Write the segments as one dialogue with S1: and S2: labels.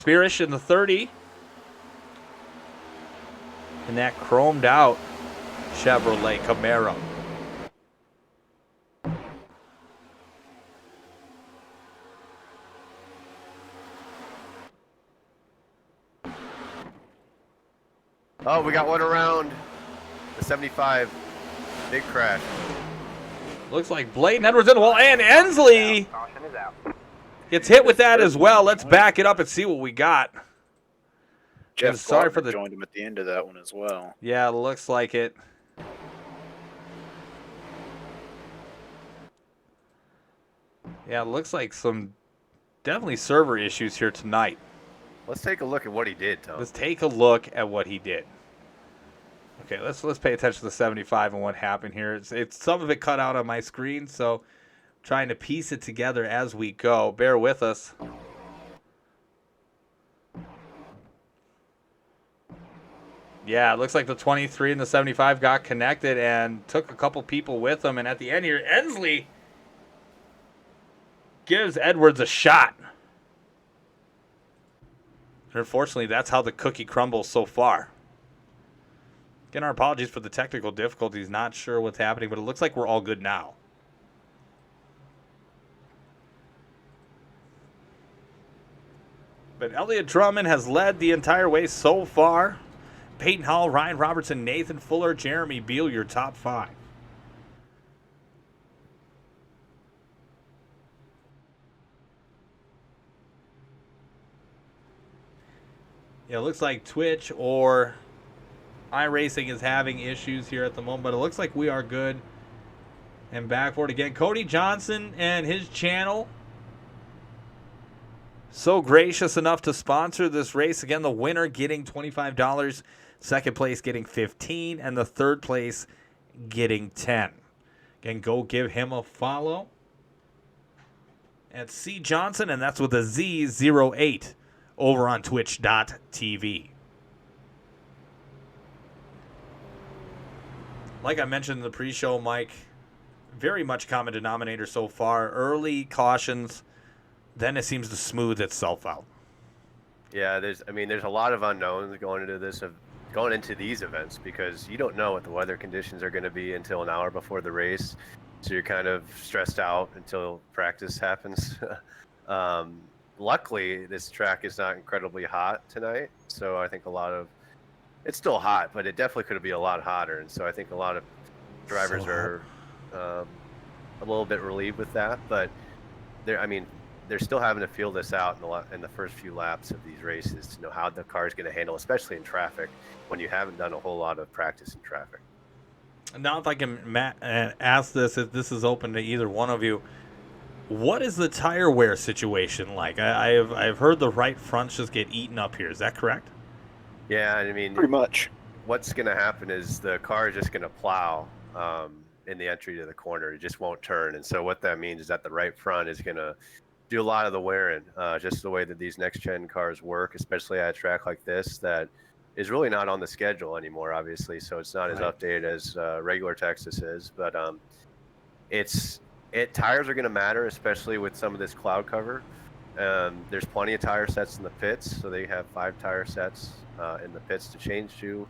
S1: Spearish in the 30. And that chromed out Chevrolet Camaro.
S2: Oh, we got one around the 75. Big crash.
S1: Looks like Bladen Edwards in the wall, and Ensley gets hit with that as well. Let's back it up and see what we got.
S3: Jeff
S1: sorry
S3: Gardner
S1: for the
S3: joined him at the end of that one as well.
S1: Yeah, looks like it. Yeah, it looks like some definitely server issues here tonight.
S2: Let's take a look at what he did, Tom.
S1: Let's take a look at what he did. Okay, let's pay attention to the 75 and what happened here. It's some of it cut out on my screen, so I'm trying to piece it together as we go. Bear with us. Yeah, it looks like the 23 and the 75 got connected and took a couple people with them. And at the end here, Ensley gives Edwards a shot. And unfortunately, that's how the cookie crumbles so far. Again, our apologies for the technical difficulties. Not sure what's happening, but it looks like we're all good now. But Elliott Drummond has led the entire way so far. Peyton Hall, Ryan Robertson, Nathan Fuller, Jeremy Beal, your top 5. Yeah, it looks like Twitch or iRacing is having issues here at the moment, but it looks like we are good. And back for it again. Cody Johnson and his channel. So gracious enough to sponsor this race. Again, the winner getting $25. Second place getting $15. And the third place getting $10. Again, go give him a follow. At C Johnson, and that's with a Z08 over on twitch.tv. Like I mentioned in the pre-show, Mike, very much common denominator so far. Early cautions, then it seems to smooth itself out.
S2: Yeah, there's a lot of unknowns going into these events because you don't know what the weather conditions are going to be until an hour before the race. So you're kind of stressed out until practice happens. Luckily, this track is not incredibly hot tonight, so I think it's still hot, but it definitely could be a lot hotter. And so I think a lot of drivers are a little bit relieved with that. But they're still having to feel this out in the first few laps of these races to know how the car is going to handle, especially in traffic when you haven't done a whole lot of practice in traffic.
S1: Now, if I can ask this, if this is open to either one of you, what is the tire wear situation like? I've heard the right fronts just get eaten up here. Is that correct?
S2: Yeah, I mean,
S3: pretty much.
S2: What's going to happen is the car is just going to plow in the entry to the corner. It just won't turn. And so what that means is that the right front is going to do a lot of the wearing, just the way that these next-gen cars work, especially at a track like this that is really not on the schedule anymore, obviously. So it's not as updated as regular Texas is. But tires are going to matter, especially with some of this cloud cover. There's plenty of tire sets in the pits, so they have 5 tire sets in the pits to change to.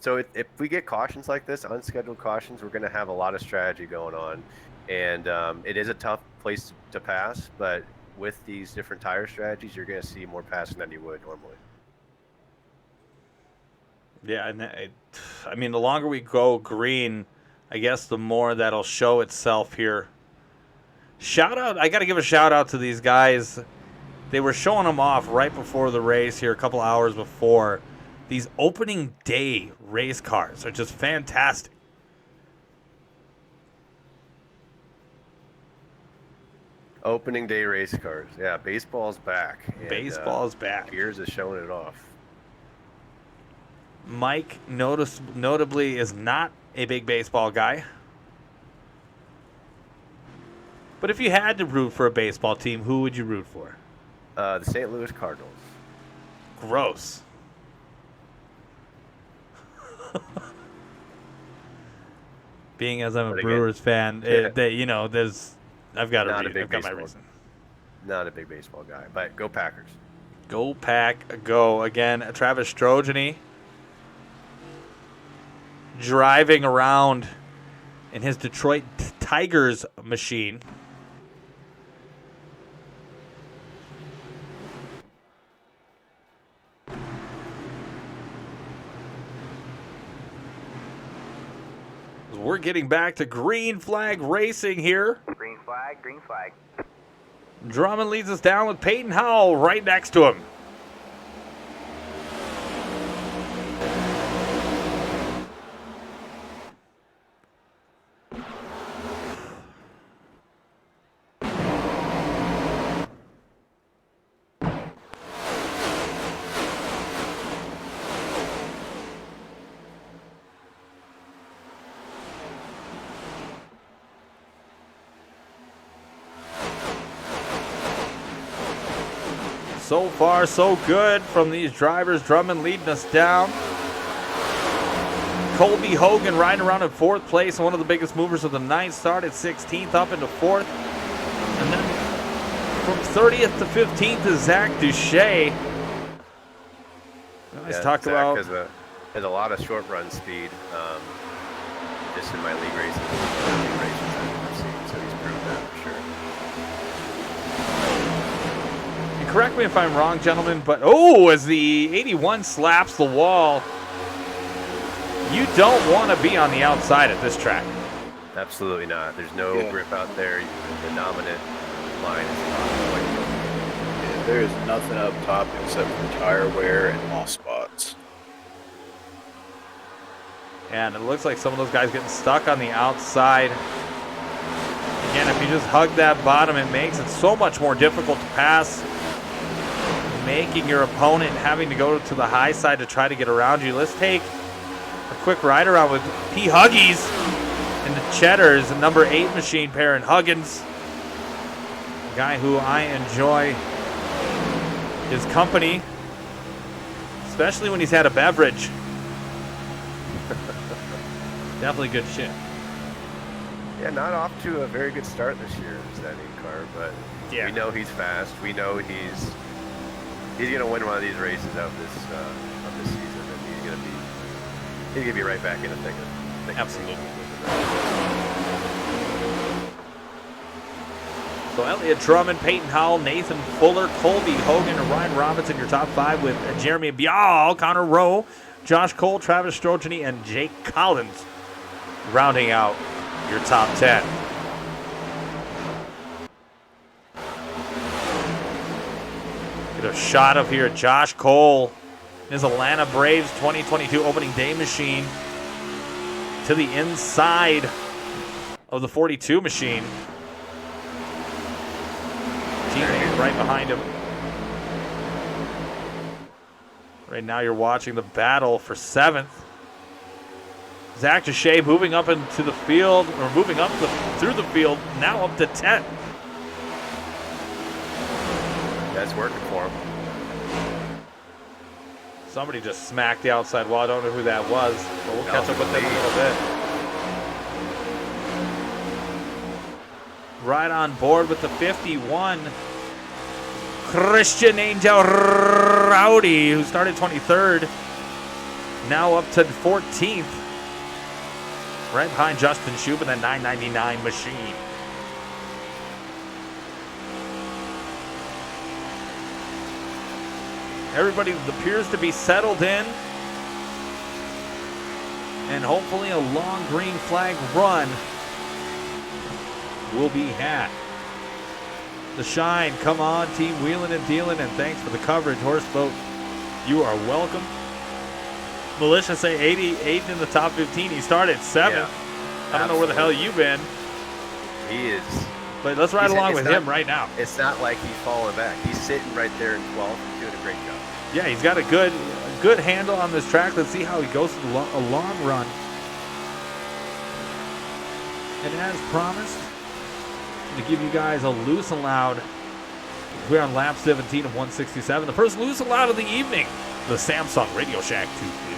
S2: So if we get cautions like this, unscheduled cautions, we're going to have a lot of strategy going on. And it is a tough place to pass, but with these different tire strategies, you're going to see more passing than you would normally.
S1: Yeah, and I mean, the longer we go green, I guess the more that'll show itself here. I got to give a shout out to these guys. They were showing them off right before the race here, a couple hours before. These opening day race cars are just fantastic.
S2: Opening day race cars. Yeah, baseball's back.
S1: Baseball's back.
S2: Gears is showing it off.
S1: Mike notably is not a big baseball guy. But if you had to root for a baseball team, who would you root for?
S2: The St. Louis Cardinals.
S1: Gross. Being as I'm a Brewers fan, I've got my reason.
S2: Not a big baseball guy, but go Packers.
S1: Go Pack, go. Again, Travis Strogeny driving around in his Detroit Tigers machine. We're getting back to green flag racing here.
S4: Green flag, green flag.
S1: Drummond leads us down with Peyton Howell right next to him. So far, so good from these drivers. Drummond leading us down. Colby Hogan riding around in 4th place, one of the biggest movers of the night. Started 16th up into 4th. And then from 30th to 15th is Zach Duche. Let's talk
S2: Zach
S1: about...
S2: has a lot of short run speed. Just in my league races I've seen, so he's proved that for sure.
S1: Correct me if I'm wrong, gentlemen, but as the 81 slaps the wall, you don't want to be on the outside at this track.
S2: Absolutely not. There's no grip out there. The dominant line is
S3: Yeah, there is nothing up top except for tire wear and lost spots.
S1: And it looks like some of those guys getting stuck on the outside. Again, if you just hug that bottom, it makes it so much more difficult to pass, making your opponent having to go to the high side to try to get around you. Let's take a quick ride around with P. Huggies and the Cheddars, the number 8 machine pair, and Huggins, a guy who I enjoy his company, especially when he's had a beverage. Definitely good shit.
S2: Yeah, not off to a very good start this year, that car, but we know he's fast. We know he's going to win one of these races of this season, and he's gonna be right back in the thick of it.
S1: Absolutely. So Elliott Drummond, Peyton Howell, Nathan Fuller, Colby Hogan, and Ryan Robinson, your top 5 with Jeremy Bial, Connor Rowe, Josh Cole, Travis Strogeny, and Jake Collins rounding out your top 10. Get a shot of here, Josh Cole, his Atlanta Braves 2022 opening day machine to the inside of the 42 machine. Teammate right behind him. Right now you're watching the battle for 7th. Zach Duche moving up into the field, or moving up through the field, now up to 10th.
S2: That's working for him.
S1: Somebody just smacked the outside wall. I don't know who that was, but we'll catch up with them in a little bit. Right on board with the 51, Christian Angel Rowdy, who started 23rd, now up to 14th. Right behind Justin Shoup in that 999 machine. Everybody appears to be settled in, and hopefully a long green flag run will be had. The Shine, come on, team wheeling and dealing, and thanks for the coverage. Horseboat, you are welcome. Militia say 88 in the top 15. He started 7th.
S2: Yeah,
S1: I don't know where the hell you've been.
S2: He is.
S1: But let's ride along with him right now.
S2: It's not like he's falling back. He's sitting right there in 12th, doing a great job.
S1: Yeah, he's got a good handle on this track. Let's see how he goes through a long run. And as promised, I'm going to give you guys a loose and loud. We're on lap 17 of 167. The first loose and loud of the evening, the Samsung Radioshack 250.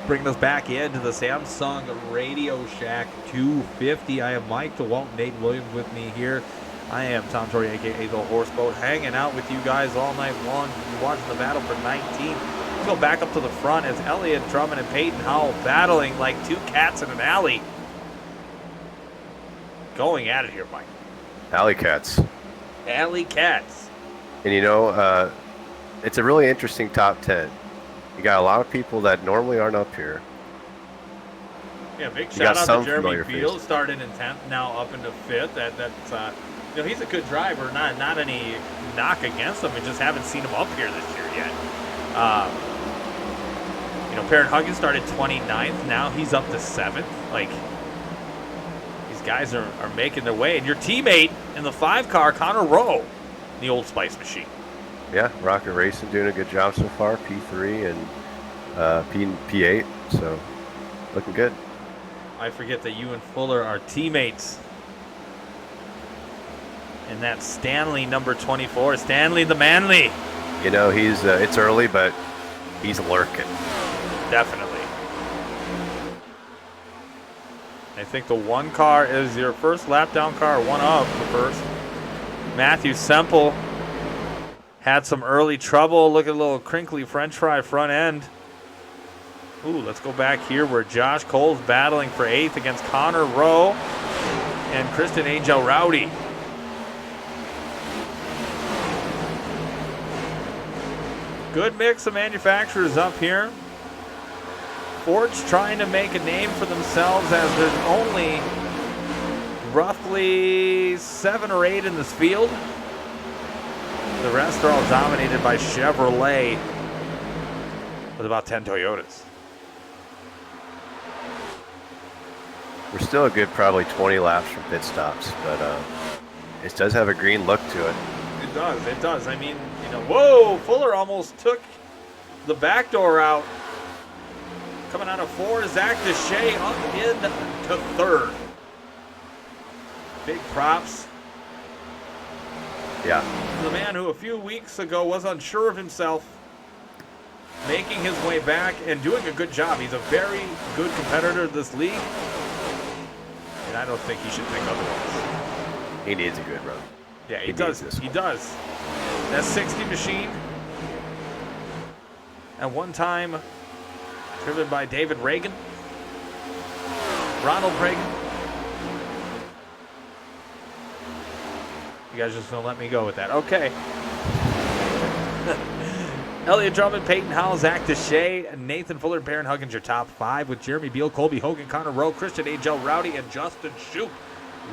S1: Bringing us back into the Samsung Radioshack 250. I have Mike DeWalt, Nate Williams with me here. I am Tom Torrey, a.k.a. The Horseboat, hanging out with you guys all night long. You're watching the battle for 19. Let's go back up to the front as Elliott Drummond and Peyton Howell battling like two cats in an alley. Going at it here, Mike.
S2: Alley cats.
S1: Alley cats.
S2: And it's a really interesting top 10. You got a lot of people that normally aren't up here.
S1: Yeah, big
S2: You
S1: shout
S2: got
S1: out
S2: some
S1: to Jeremy
S2: familiar
S1: Fields,
S2: faces.
S1: started in 10th, now up into 5th. That's he's a good driver. Not any knock against him. We just haven't seen him up here this year yet. Perrin Huggins started 29th. Now he's up to 7th. Like, these guys are making their way. And your teammate in the 5 car, Connor Rowe, the Old Spice machine.
S2: Yeah, Rocket Racing doing a good job so far. P3 and P8, so looking good.
S1: I forget that you and Fuller are teammates. And that's Stanley, number 24. Stanley the Manly.
S2: He's it's early, but he's lurking.
S1: Definitely. I think the 1 car is your first lap down car, one of the first. Matthew Semple had some early trouble. Look at a little crinkly French fry front end. Ooh, let's go back here where Josh Cole's battling for 8th against Connor Rowe and Kristen Angel Rowdy. Good mix of manufacturers up here. Ford's trying to make a name for themselves as there's only roughly 7 or 8 in this field. The rest are all dominated by Chevrolet with about 10 Toyotas.
S2: We're still a good probably 20 laps from pit stops, but it does have a green look to it.
S1: It does. I mean, whoa, Fuller almost took the back door out. Coming out of 4, Zach Deshay up into 3rd. Big props.
S2: Yeah.
S1: The man who a few weeks ago was unsure of himself, making his way back and doing a good job. He's a very good competitor in this league, and I don't think he should think otherwise.
S2: He needs a good run.
S1: Yeah, he does. He does. That 60 machine, at one time driven by David Reagan, Ronald Reagan. You guys just gonna let me go with that. Okay. Elliott Drummond, Peyton Howell, Zach Deshay, Nathan Fuller, and Perrin Huggins, your top 5 with Jeremy Beal, Colby Hogan, Connor Rowe, Christian Angel Rowdy, and Justin Shoup.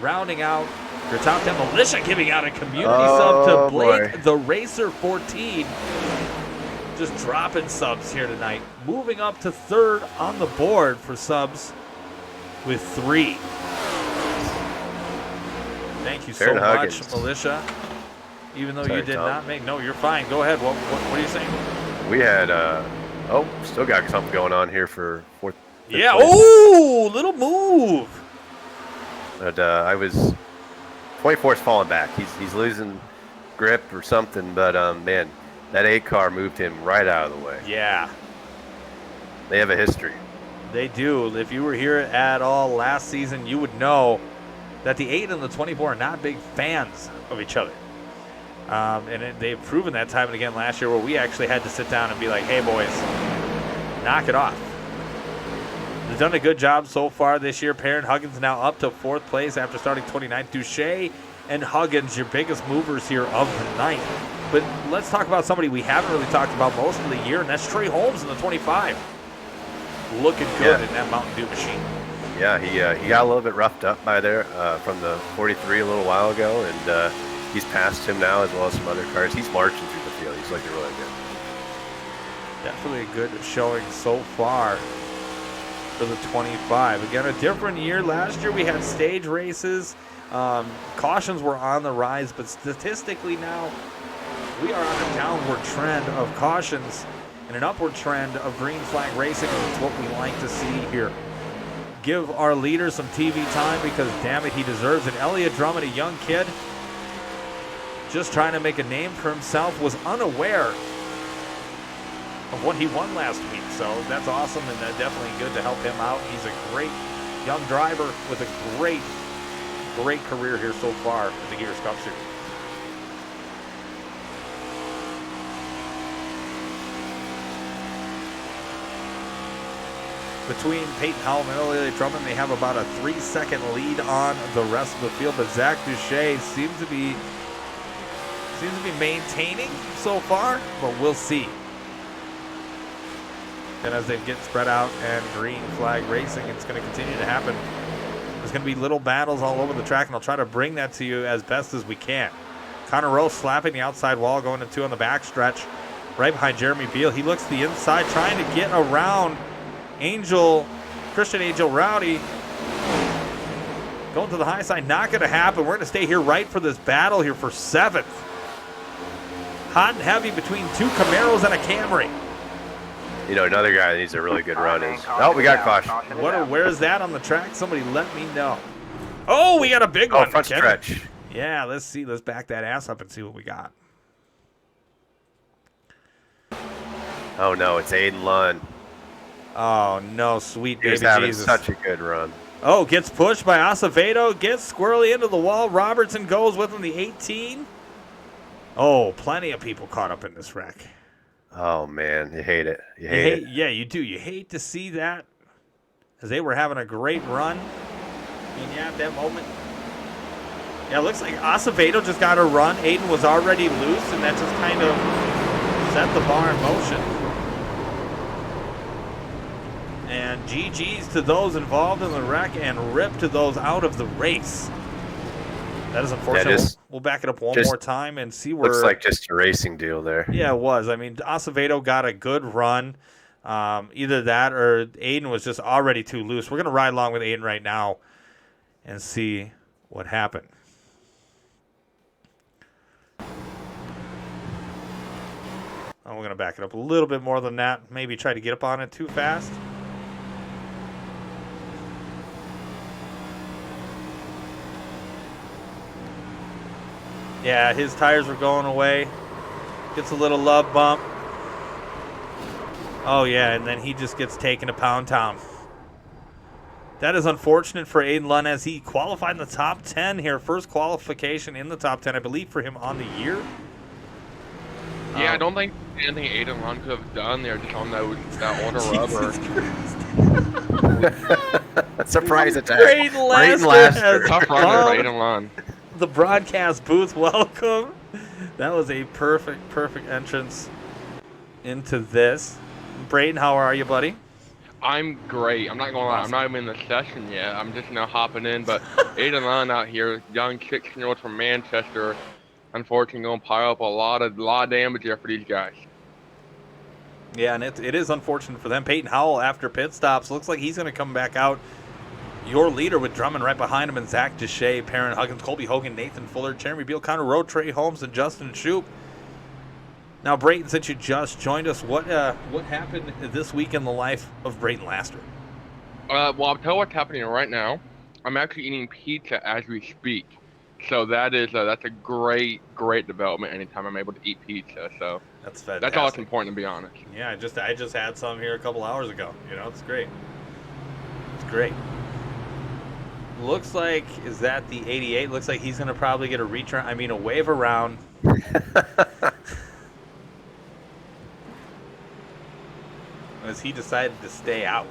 S1: Rounding out your top 10. Militia giving out a community sub to Blake the Racer 14. Just dropping subs here tonight. Moving up to 3rd on the board for subs with 3. Thank you so much, Militia. Even though you did not make... No, you're fine. Go ahead. What are you saying?
S2: We had... still got something going on here for 4th.
S1: Yeah. Oh, little move.
S2: But I was... 24's falling back. He's losing grip or something, but man, that 8 car moved him right out of the way.
S1: Yeah.
S2: They have a history.
S1: They do. If you were here at all last season, you would know that the 8 and the 24 are not big fans of each other. They've proven that time and again last year where we actually had to sit down and be like, hey, boys, knock it off. They've done a good job so far this year. Perrin Huggins now up to 4th place after starting 29th. Deshay and Huggins, your biggest movers here of the night. But let's talk about somebody we haven't really talked about most of the year, and that's Trey Holmes in the 25. Looking good in that Mountain Dew machine.
S2: Yeah, he got a little bit roughed up by there from the 43 a little while ago, and he's passed him now as well as some other cars. He's marching through the field. He's looking really good.
S1: Definitely a good showing so far for the 25. Again, a different year. Last year we had stage races. Cautions were on the rise, but statistically now we are on a downward trend of cautions and an upward trend of green flag racing. It's what we like to see here. Give our leader some TV time because, damn it, he deserves it. Elliott Drummond, a young kid, just trying to make a name for himself, was unaware of what he won last week. So that's awesome, and definitely good to help him out. He's a great young driver with a great career here so far at the Gears Cup Series. Between Peyton Howell and Elliott Drummond, they have about a 3-second lead on the rest of the field, but Zach Duche seems to be maintaining so far, but we'll see. And as they get spread out and green flag racing, it's going to continue to happen. There's going to be little battles all over the track, and I'll try to bring that to you as best as we can. Connor Rowe slapping the outside wall, going to 2 on the backstretch, right behind Jeremy Beal. He looks to the inside, trying to get around Christian Angel Rowdy. Going to the high side, not going to happen. We're going to stay here right for this battle here for 7th. Hot and heavy between 2 Camaros and a Camry.
S2: You know, another guy that needs a really good run is... Oh, we got caution.
S1: Where's that on the track? Somebody let me know. Oh, we got a big one.
S2: Front stretch.
S1: Yeah, let's see. Let's back that ass up and see what we got.
S2: Oh, no, it's Aiden Lund.
S1: Oh, no, sweet baby
S2: He's having
S1: Jesus.
S2: such a good run.
S1: Oh, gets pushed by Acevedo, gets squirrely into the wall. Robertson goes with him, the 18. Oh, plenty of people caught up in this wreck.
S2: Oh, man, you hate it. You hate it.
S1: Yeah, you do. You hate to see that, as they were having a great run. And yeah, at that moment. Yeah, it looks like Acevedo just got a run. Aiden was already loose, and that just kind of set the bar in motion. And GG's to those involved in the wreck, and rip to those out of the race. That is unfortunate. We'll back it up one more time and see where...
S2: Looks like just a racing deal there.
S1: Yeah, it was. I mean, Acevedo got a good run. Either that or Aiden was just already too loose. We're going to ride along with Aiden right now and see what happened. Oh, we're going to back it up a little bit more than that. Maybe try to get up on it too fast. Yeah, his tires were going away. Gets a little love bump. Oh, yeah, and then he just gets taken to Pound Town. That is unfortunate for Aiden Lund, as he qualified in the top 10 here. First qualification in the top 10, I believe, for him on the year.
S4: Yeah, I don't think anything Aiden Lund could have done there just on that order rubber.
S2: Surprise attack.
S1: Brayden Laster.
S4: Tough run there for Aiden Lund.
S1: The broadcast booth, welcome. That was a perfect entrance into this. Brayden, how are you, buddy?
S4: I'm great. I'm not going to lie. I'm not even in the session yet. I'm just now hopping in. But Aiden Lund out here, young 16-year-old from Manchester, unfortunately going to pile up a lot of damage here for these guys.
S1: Yeah, and it is unfortunate for them. Peyton Howell, after pit stops, looks like he's going to come back out. Your leader with Drummond right behind him, and Zach Deshay, Perrin Huggins, Colby Hogan, Nathan Fuller, Jeremy Beal, Connor Rowe, Trey Holmes, and Justin Shoup. Now, Brayton, since you just joined us, what happened this week in the life of Brayden Laster?
S4: Well, I'll tell you what's happening right now. I'm actually eating pizza as we speak. So that's a great development anytime I'm able to eat pizza. So
S1: that's fantastic.
S4: That's all that's important, to be honest.
S1: Yeah, I just had some here a couple hours ago. You know, it's great. It's great. Looks like, is that the 88? Looks like he's going to probably get a wave around. As he decided to stay out.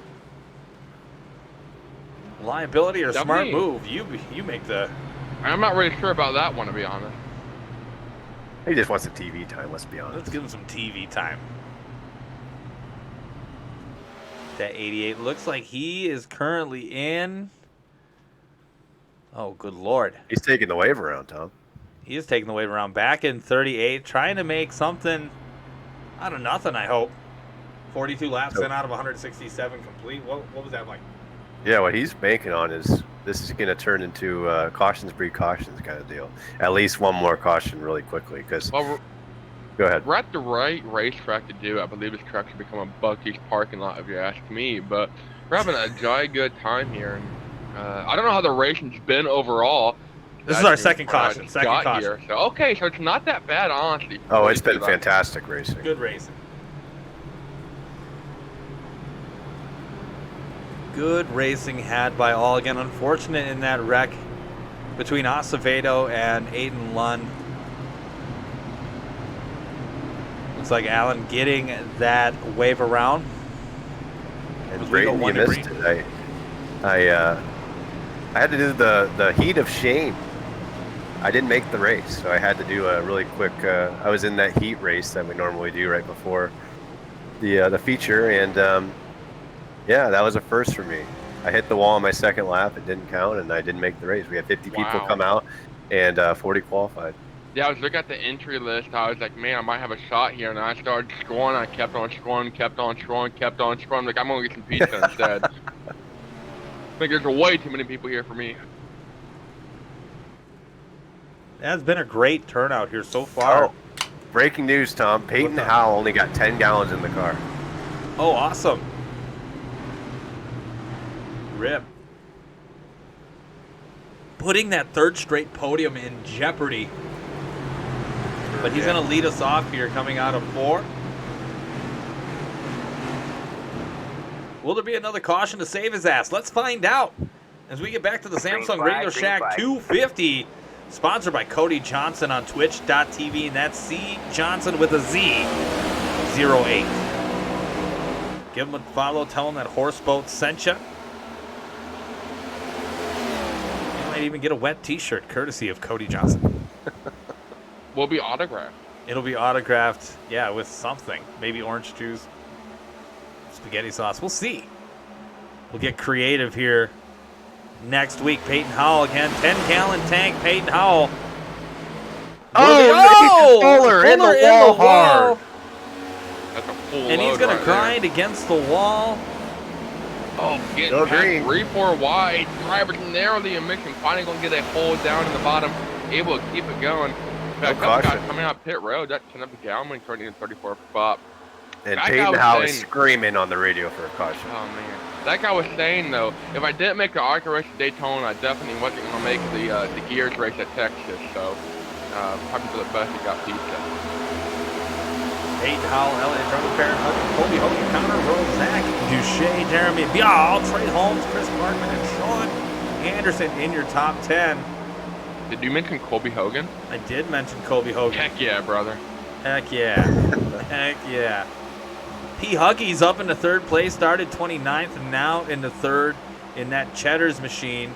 S1: Liability or smart move? You make the...
S4: I'm not really sure about that one, to be honest.
S2: He just wants some TV time, let's be honest.
S1: Let's give him some TV time. That 88 looks like he is currently in... Oh, good Lord.
S2: He's taking the wave around, Tom.
S1: He is taking the wave around. Back in 38, trying to make something out of nothing, I hope. 42 laps in out of 167 complete. What was that like?
S2: Yeah, what he's banking on is this is going to turn into cautions breed cautions kind of deal. At least one more caution really quickly. Because go ahead.
S4: We're at the right racetrack to do. I believe this track should become a Buc-ee's parking lot if you ask me. But we're having a jolly good time here. And, I don't know how the racing's been overall.
S1: This is our second caution. Here.
S4: So, okay, so it's not that bad, honestly.
S2: Oh, it's been fantastic racing.
S1: Good racing. Good racing had by all. Again, unfortunate in that wreck between Acevedo and Aiden Lund. Looks like Allen getting that wave around.
S2: And Brayden, you missed it. I had to do the heat of shame. I didn't make the race, so I had to do a really quick. I was in that heat race that we normally do right before the feature, and yeah, that was a first for me. I hit the wall on my second lap. It didn't count, and I didn't make the race. We had 50 people come out, and 40 qualified.
S4: Yeah, I was looking at the entry list. I was like, man, I might have a shot here. And I started scoring. I kept on scoring, kept on scoring, kept on scoring. Like, I'm going to get some pizza instead. I think there's way too many people here for me.
S1: It has been a great turnout here so far.
S2: Oh, breaking news, Tom. Peyton Howell only got 10 gallons in the car.
S1: Oh, awesome. Rip. Putting that third straight podium in jeopardy. But he's going to lead us off here coming out of 4. Will there be another caution to save his ass? Let's find out as we get back to the Samsung Radio Shack 250. Sponsored by Cody Johnson on Twitch.tv, and that's C Johnson with a Z, 08. Give him a follow, tell him that Horseboat sent you. You might even get a wet t-shirt courtesy of Cody Johnson.
S4: Will be autographed.
S1: It'll be autographed, yeah, with something. Maybe orange juice, spaghetti sauce. We'll see. We'll get creative here. Next week, Peyton Howell again. 10-gallon tank, Peyton Howell.
S2: Fuller in the wall hard.
S4: That's a full
S1: And he's going to grind against the wall.
S4: Oh, getting back 3-4 wide. Drivers narrowly a mission. Finally going to get a hold down in the bottom. Able to keep it going. In fact, guys coming out pit road. That 10 up the gallon when turning in 34 spot.
S2: And Peyton Howell is screaming on the radio for a caution.
S4: Oh, man. That guy was saying, though, if I didn't make the ARCA race at Daytona, I definitely wasn't going to make the Gears race at Texas. So, probably for the best he got pizza.
S1: Peyton Howell, Elliott Drummond, Baron Huggy, Colby Hogan, Connor Rose, Zach Duche, Jeremy Bial, Trey Holmes, Chris Parkman, and Sean Anderson in your top 10.
S4: Did you mention Colby Hogan?
S1: I did mention Colby Hogan.
S4: Heck yeah, brother.
S1: Heck yeah. Heck yeah. P. Huggy's up into third place, started 29th, and now into third in that Cheddar's machine.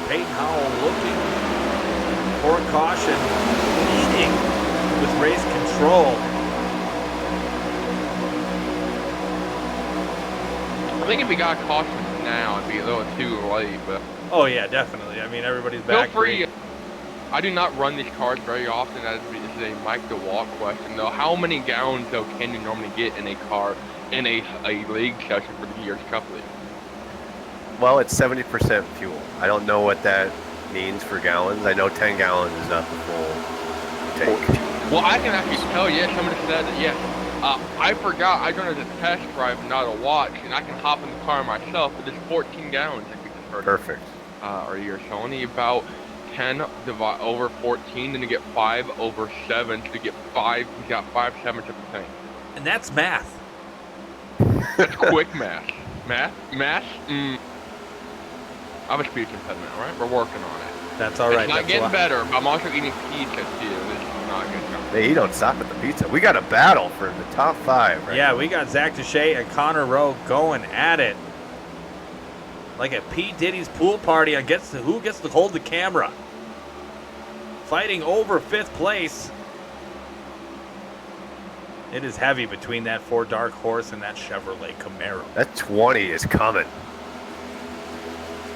S1: Peyton Howell looking for a caution, leading with race control.
S4: I think if he got caution now, it'd be a little too late, but...
S1: Oh, yeah, definitely. I mean, everybody's back.
S4: Feel free. I do not run these cars very often. This is a Mike DeWalt question, though. How many gallons, though, can you normally get in a car in a league session for the Gears Cup League?
S2: Well, it's 70% fuel. I don't know what that means for gallons. I know 10 gallons is not the full tank.
S4: Well, I can actually tell you, somebody said that, yes. I forgot, I done it as a test drive, not a watch, and I can hop in the car myself, but it's 14 gallons. Like we just heard.
S2: Perfect.
S4: Or you're only about 10 over 14, then you get 5 over 7, so you get 5, you got 5/7 of the tank.
S1: And that's math.
S4: That's quick math. Math? I have a speech impediment, all right? We're working on it.
S1: That's all right.
S4: It's not getting better, but I'm also eating pizza, too. This is not good.
S2: Hey, you don't stop at the pizza. We got a battle for the top 5, right?
S1: Yeah, we got Zach Duche and Connor Rowe going at it. Like at P. Diddy's pool party on who gets to hold the camera. Fighting over 5th place. It is heavy between that Ford Dark Horse and that Chevrolet Camaro.
S2: That 20 is coming.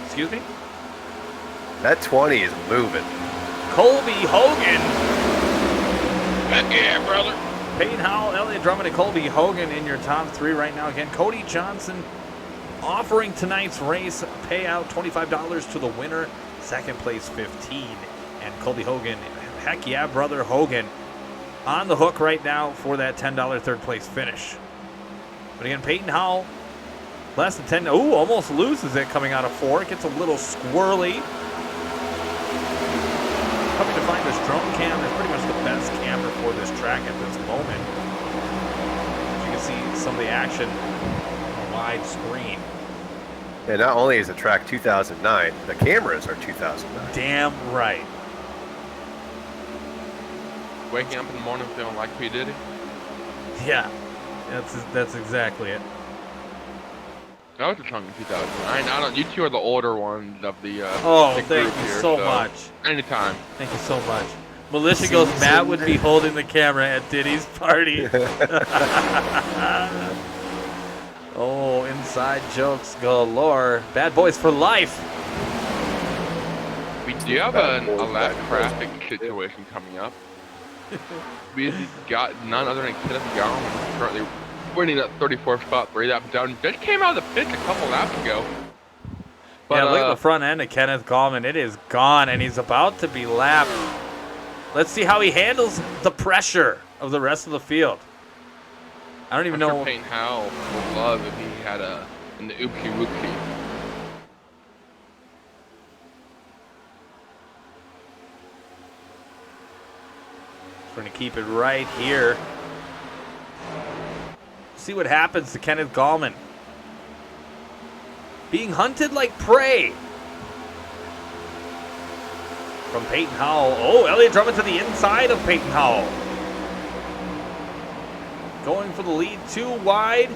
S1: Excuse me?
S2: That 20 is moving.
S1: Colby Hogan.
S4: Heck yeah, brother.
S1: Peyton Howell, Elliott Drummond, and Colby Hogan in your top 3 right now. Again, Cody Johnson offering tonight's race payout $25 to the winner. 2nd place, 15. And Colby Hogan, heck yeah, brother Hogan, on the hook right now for that $10 3rd place finish. But again, Peyton Howell, less than 10. Ooh, almost loses it coming out of 4. It gets a little squirrely. Coming to find this drone cam is pretty much the best camera for this track at this moment. some of the action on a wide screen.
S2: And not only is the track 2009, the cameras are 2009.
S1: Damn right.
S4: Waking up in the morning feeling like P. Diddy.
S1: Yeah, that's exactly it.
S4: That was a song in 2009. I don't. You two are the older ones of the.
S1: Oh,
S4: the
S1: thank
S4: group
S1: you
S4: here,
S1: so much.
S4: Anytime.
S1: Thank you so much. Militia goes, Matt would be holding the camera at Diddy's party. Oh, inside jokes galore. Bad boys for life.
S4: We do have a lap traffic situation coming up. We got none other than Kenneth Garland currently winning that 34th spot, 3 laps down. Just came out of the pits a couple laps ago. But,
S1: yeah, look at the front end of Kenneth Gallman. It is gone, and he's about to be lapped. Let's see how he handles the pressure of the rest of the field. I don't even know.
S4: Payne Howell would love if he had an oopsie whoopsie.
S1: We're going to keep it right here. See what happens to Kenneth Gallman. Being hunted like prey. From Peyton Howell. Oh, Elliott Drummond to the inside of Peyton Howell. Going for the lead, 2 wide.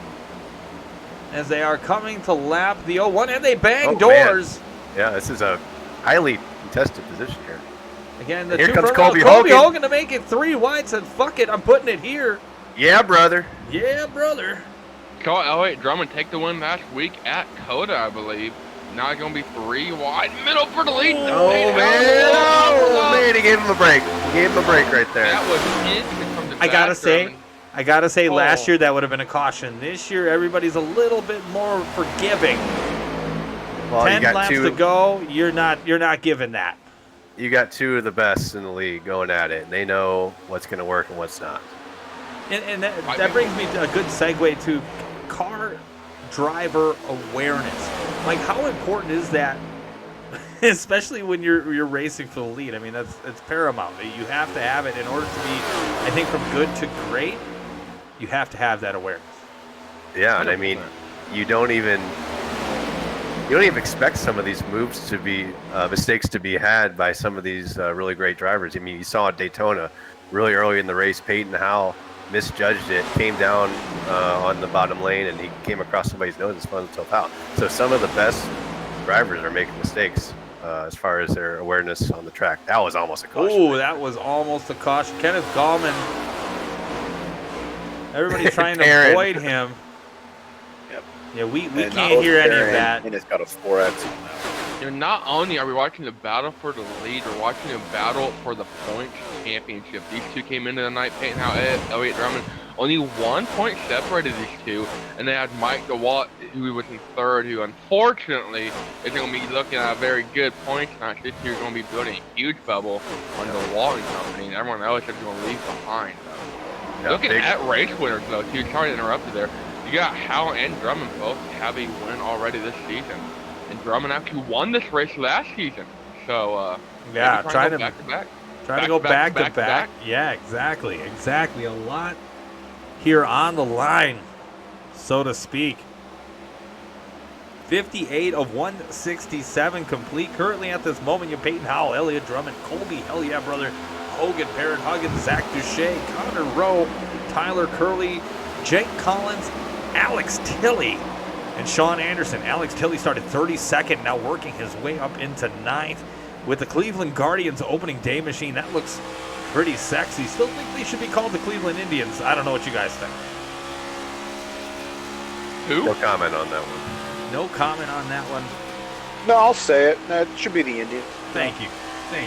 S1: As they are coming to lap the 01, and they bang doors.
S2: Man. Yeah, this is a highly contested position here.
S1: Again, the
S2: here
S1: two
S2: comes
S1: front
S2: Colby
S1: Hogan to make it 3 wide. Said, fuck it, I'm putting it here.
S2: Yeah, brother.
S1: Yeah, brother.
S4: Saw Elliott Drummond take the win last week at Coda, I believe. Now it's going to be 3 wide, middle for the lead.
S2: Oh, man, he gave him a break. He gave him a break right there.
S4: That was instant from the
S1: I gotta say,
S4: Oh.
S1: last year that would have been a caution. This year, everybody's a little bit more forgiving.
S2: Well,
S1: 10 laps to go, you're not giving that.
S2: You got 2 of the best in the league going at it, and they know what's going to work and what's not.
S1: And that brings me to a good segue to car driver awareness. Like, how important is that, especially when you're racing for the lead? I mean, it's paramount. You have to have it in order to be, I think, from good to great. You have to have that awareness.
S2: Yeah, and I mean, you don't even expect some of these moves to be mistakes to be had by some of these really great drivers. I mean, you saw at Daytona really early in the race, Peyton Howell misjudged it, came down on the bottom lane, and he came across somebody's nose and spun himself out. So some of the best drivers are making mistakes as far as their awareness on the track. That was almost a caution.
S1: Oh, that was almost a caution. Kenneth Gallman, everybody's trying to avoid him.
S3: Yep.
S1: Yeah, we can't hear any of that.
S3: And it's got a 4X on that.
S4: Not only are we watching the battle for the lead, we're watching a battle for the points championship. These two came into the night, Peyton Howell, Elliott Drummond. Only 1 point separated these two, and they had Mike DeWalt, who was in third, who unfortunately is going to be looking at a very good points match. This year is going to be building a huge bubble on the DeWalt Company, and everyone else is going to leave behind.
S2: Yeah,
S4: Looking at race winners, though, too, sorry to interrupt you there. You got Howell and Drummond both have a win already this season. And Drummond actually won this race last season. So,
S1: yeah, trying to
S4: go back to back.
S1: Trying to go back to back. Yeah, exactly. A lot here on the line, so to speak. 58 of 167 complete. Currently at this moment, you have Peyton Howell, Elliott Drummond, Colby, hell yeah, brother, Hogan, Parrott Huggins, Zach Duche, Connor Rowe, Tyler Curley, Jake Collins, Alex Tilley, and Sean Anderson. Alex Tilley started 32nd, now working his way up into 9th. With the Cleveland Guardians opening day machine, that looks pretty sexy. Still think they should be called the Cleveland Indians. I don't know what you guys think.
S4: Who?
S2: No comment on that one.
S1: No comment on that one.
S3: No, I'll say it. No, it should be the Indians.
S1: Thank you.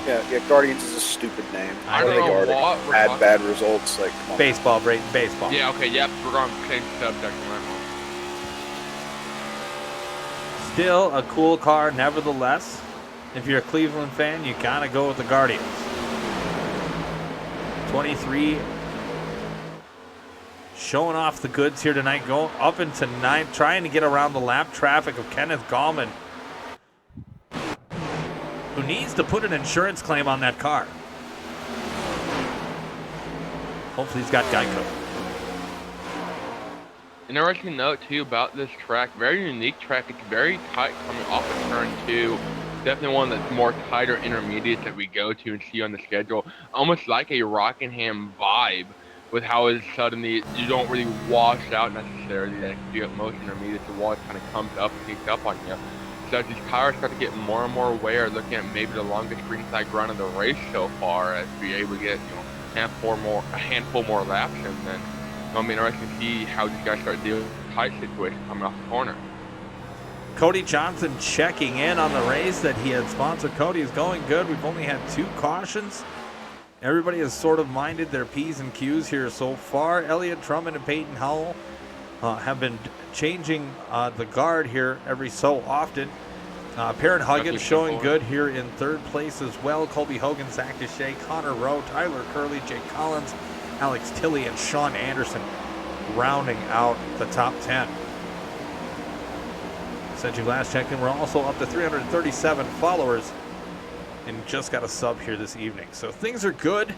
S3: Yeah, Guardians is a stupid name.
S1: I
S4: don't know
S3: Guardians
S4: what we're
S3: had
S4: talking-
S3: bad results. Like, come on.
S1: Baseball, Brayton, baseball.
S4: Yeah, okay, yep, we're on the same subject on that one.
S1: Still a cool car, nevertheless. If you're a Cleveland fan, you gotta go with the Guardians. 23 showing off the goods here tonight, going up into 9th, trying to get around the lap traffic of Kenneth Gallman, who needs to put an insurance claim on that car. Hopefully he's got Geico.
S4: Interesting note too about this track, very unique track. It's very tight coming off of turn 2. Definitely one that's more tighter intermediates that we go to and see on the schedule. Almost like a Rockingham vibe with how it's suddenly you don't really wash out necessarily. That you get most intermediates, the wall kind of comes up, sneaks up on you. So as these tires start to get more and more wear, looking at maybe the longest greenside run of the race so far, as be able to get a handful more laps, and then it'll be interesting to see how these guys start dealing with the tight situation coming off the corner.
S1: Cody Johnson checking in on the race that he had sponsored. Cody is going good. We've only had 2 cautions. Everybody has sort of minded their P's and Q's here so far. Elliott Drummond and Peyton Howell have been changing the guard here every so often. Perrin Huggins showing good here in 3rd place as well. Colby Hogan, Zach Deshay, Connor Rowe, Tyler Curley, Jake Collins, Alex Tilley, and Sean Anderson rounding out the top 10. Since you last checked in, we're also up to 337 followers and just got a sub here this evening. So things are good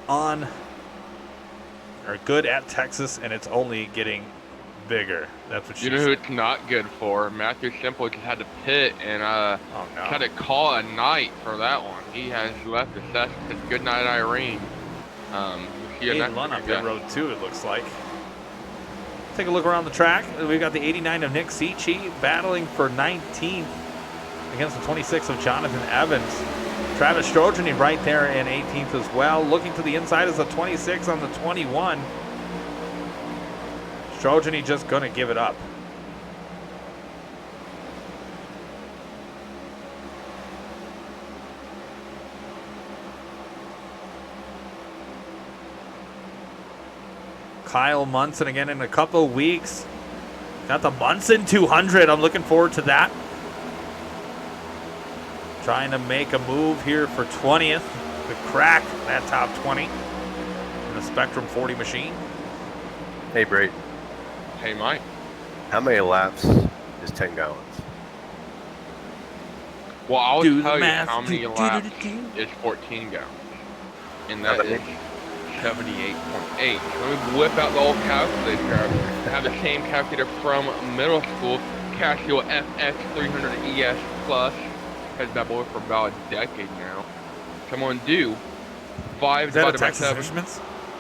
S1: at Texas, and it's only getting bigger. That's what she
S4: You know who it's not good for? Matthew Simple just had to pit and had to call a night for that one. He has left the session. Good night, Irene.
S1: Aiden Lunn on pit road too, it looks like. Take a look around the track. We've got the 89 of Nick Seachy battling for 19th against the 26 of Jonathan Evans. Travis Strojany right there in 18th as well. Looking to the inside is the 26 on the 21. Strojany just going to give it up. Kyle Munson again in a couple of weeks. Got the Munson 200. I'm looking forward to that. Trying to make a move here for 20th to crack that top 20 in the Spectrum 40 machine.
S2: Hey, Brayton.
S4: Hey, Mike.
S2: How many laps is 10 gallons?
S4: Well, I'll tell you how many laps is 14 gallons. And that is 78.8. Let me whip out the old calculator. I have the same calculator from middle school, Casio FX300 ES Plus. Had that boy for about a decade now. So I'm going to do 5 divided by 7,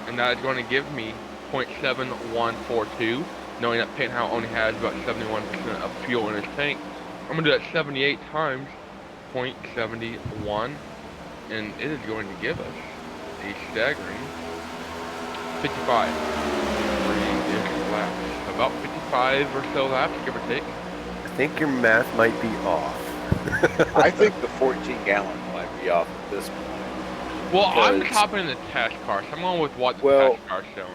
S4: and that is going to give me 0.7142, knowing that Peyton Howell only has about 71% of fuel in his tank. I'm going to do that 78 times 0.71, and it is going to give us a staggering 55 laps. About 55 or so laps, give or take.
S2: I think your math might be off.
S3: I think the 14 gallon might be off at this point.
S4: Well, I'm hopping in the test car, so I'm going with what the test car's showing.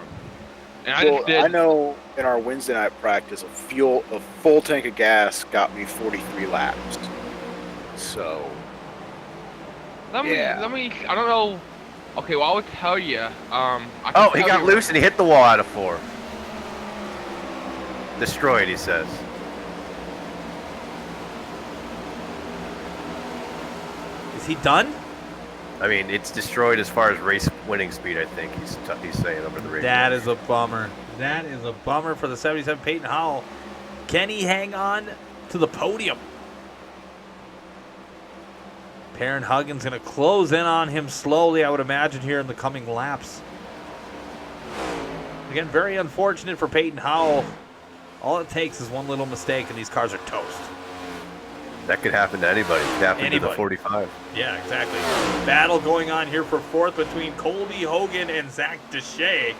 S4: And
S3: I know in our Wednesday night practice, a full tank of gas got me 43 laps. So,
S4: let me, I don't know. Okay, well, I would tell you.
S2: He got loose and he hit the wall out of 4. Destroyed, he says.
S1: Is he done?
S2: I mean, it's destroyed as far as race winning speed, I think he's saying over the radio.
S1: That is a bummer. That is a bummer for the 77 Peyton Howell. Can he hang on to the podium? Perrin Huggins going to close in on him slowly, I would imagine, here in the coming laps. Again, very unfortunate for Peyton Howell. All it takes is one little mistake, and these cars are toast.
S2: That could happen to anybody. It could happen to the 45.
S1: Yeah, exactly. Battle going on here for 4th between Colby Hogan and Zach Deshay.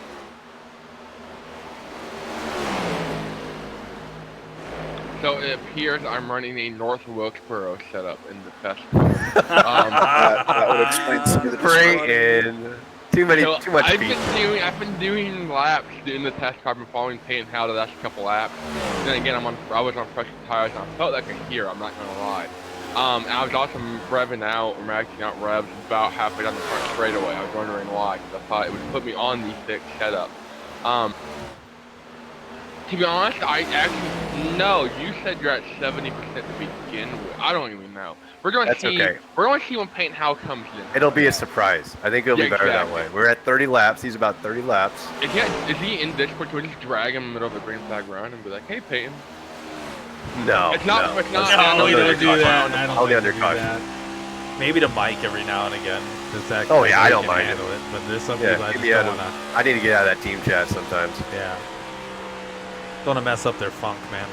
S4: So it appears I'm running a North Wilkesboro setup in the test.
S3: that would explain some of the
S2: Brayton. Too much
S4: I've
S2: feet.
S4: been doing laps in the test car. I've been following Peyton Howell the last couple laps. And then again, I was on fresh tires and I felt like a hero, I'm not gonna lie. And I was also revving out or maxing out revs about halfway down the front straightaway. I was wondering why, because I thought it would put me on the thick setup. To be honest, I actually no. You said you're at 70% to begin with. I don't even know. We're going to
S2: That's
S4: see.
S2: okay.
S4: We're going to see when Peyton Howe comes in.
S2: It'll be a surprise. I think it'll be better that way. We're at 30 laps. He's about 30 laps.
S4: Is he in Discord? Can we just drag him in the middle of a green flag run and be like, "Hey, Peyton"?
S2: No.
S4: It's not.
S2: No.
S4: It's not.
S1: No, we don't do that. I
S2: I'll
S1: don't
S2: be
S1: like to do that. Maybe to Mike every now and again. Just that
S2: Oh, yeah, I
S1: he
S2: don't
S1: can
S2: mind
S1: handle it. But there's some
S2: Yeah,
S1: people I
S2: get
S1: just
S2: me
S1: don't
S2: out of-
S1: want to.
S2: I need to get out of that team chat sometimes.
S1: Yeah. Don't want to mess up their funk, man.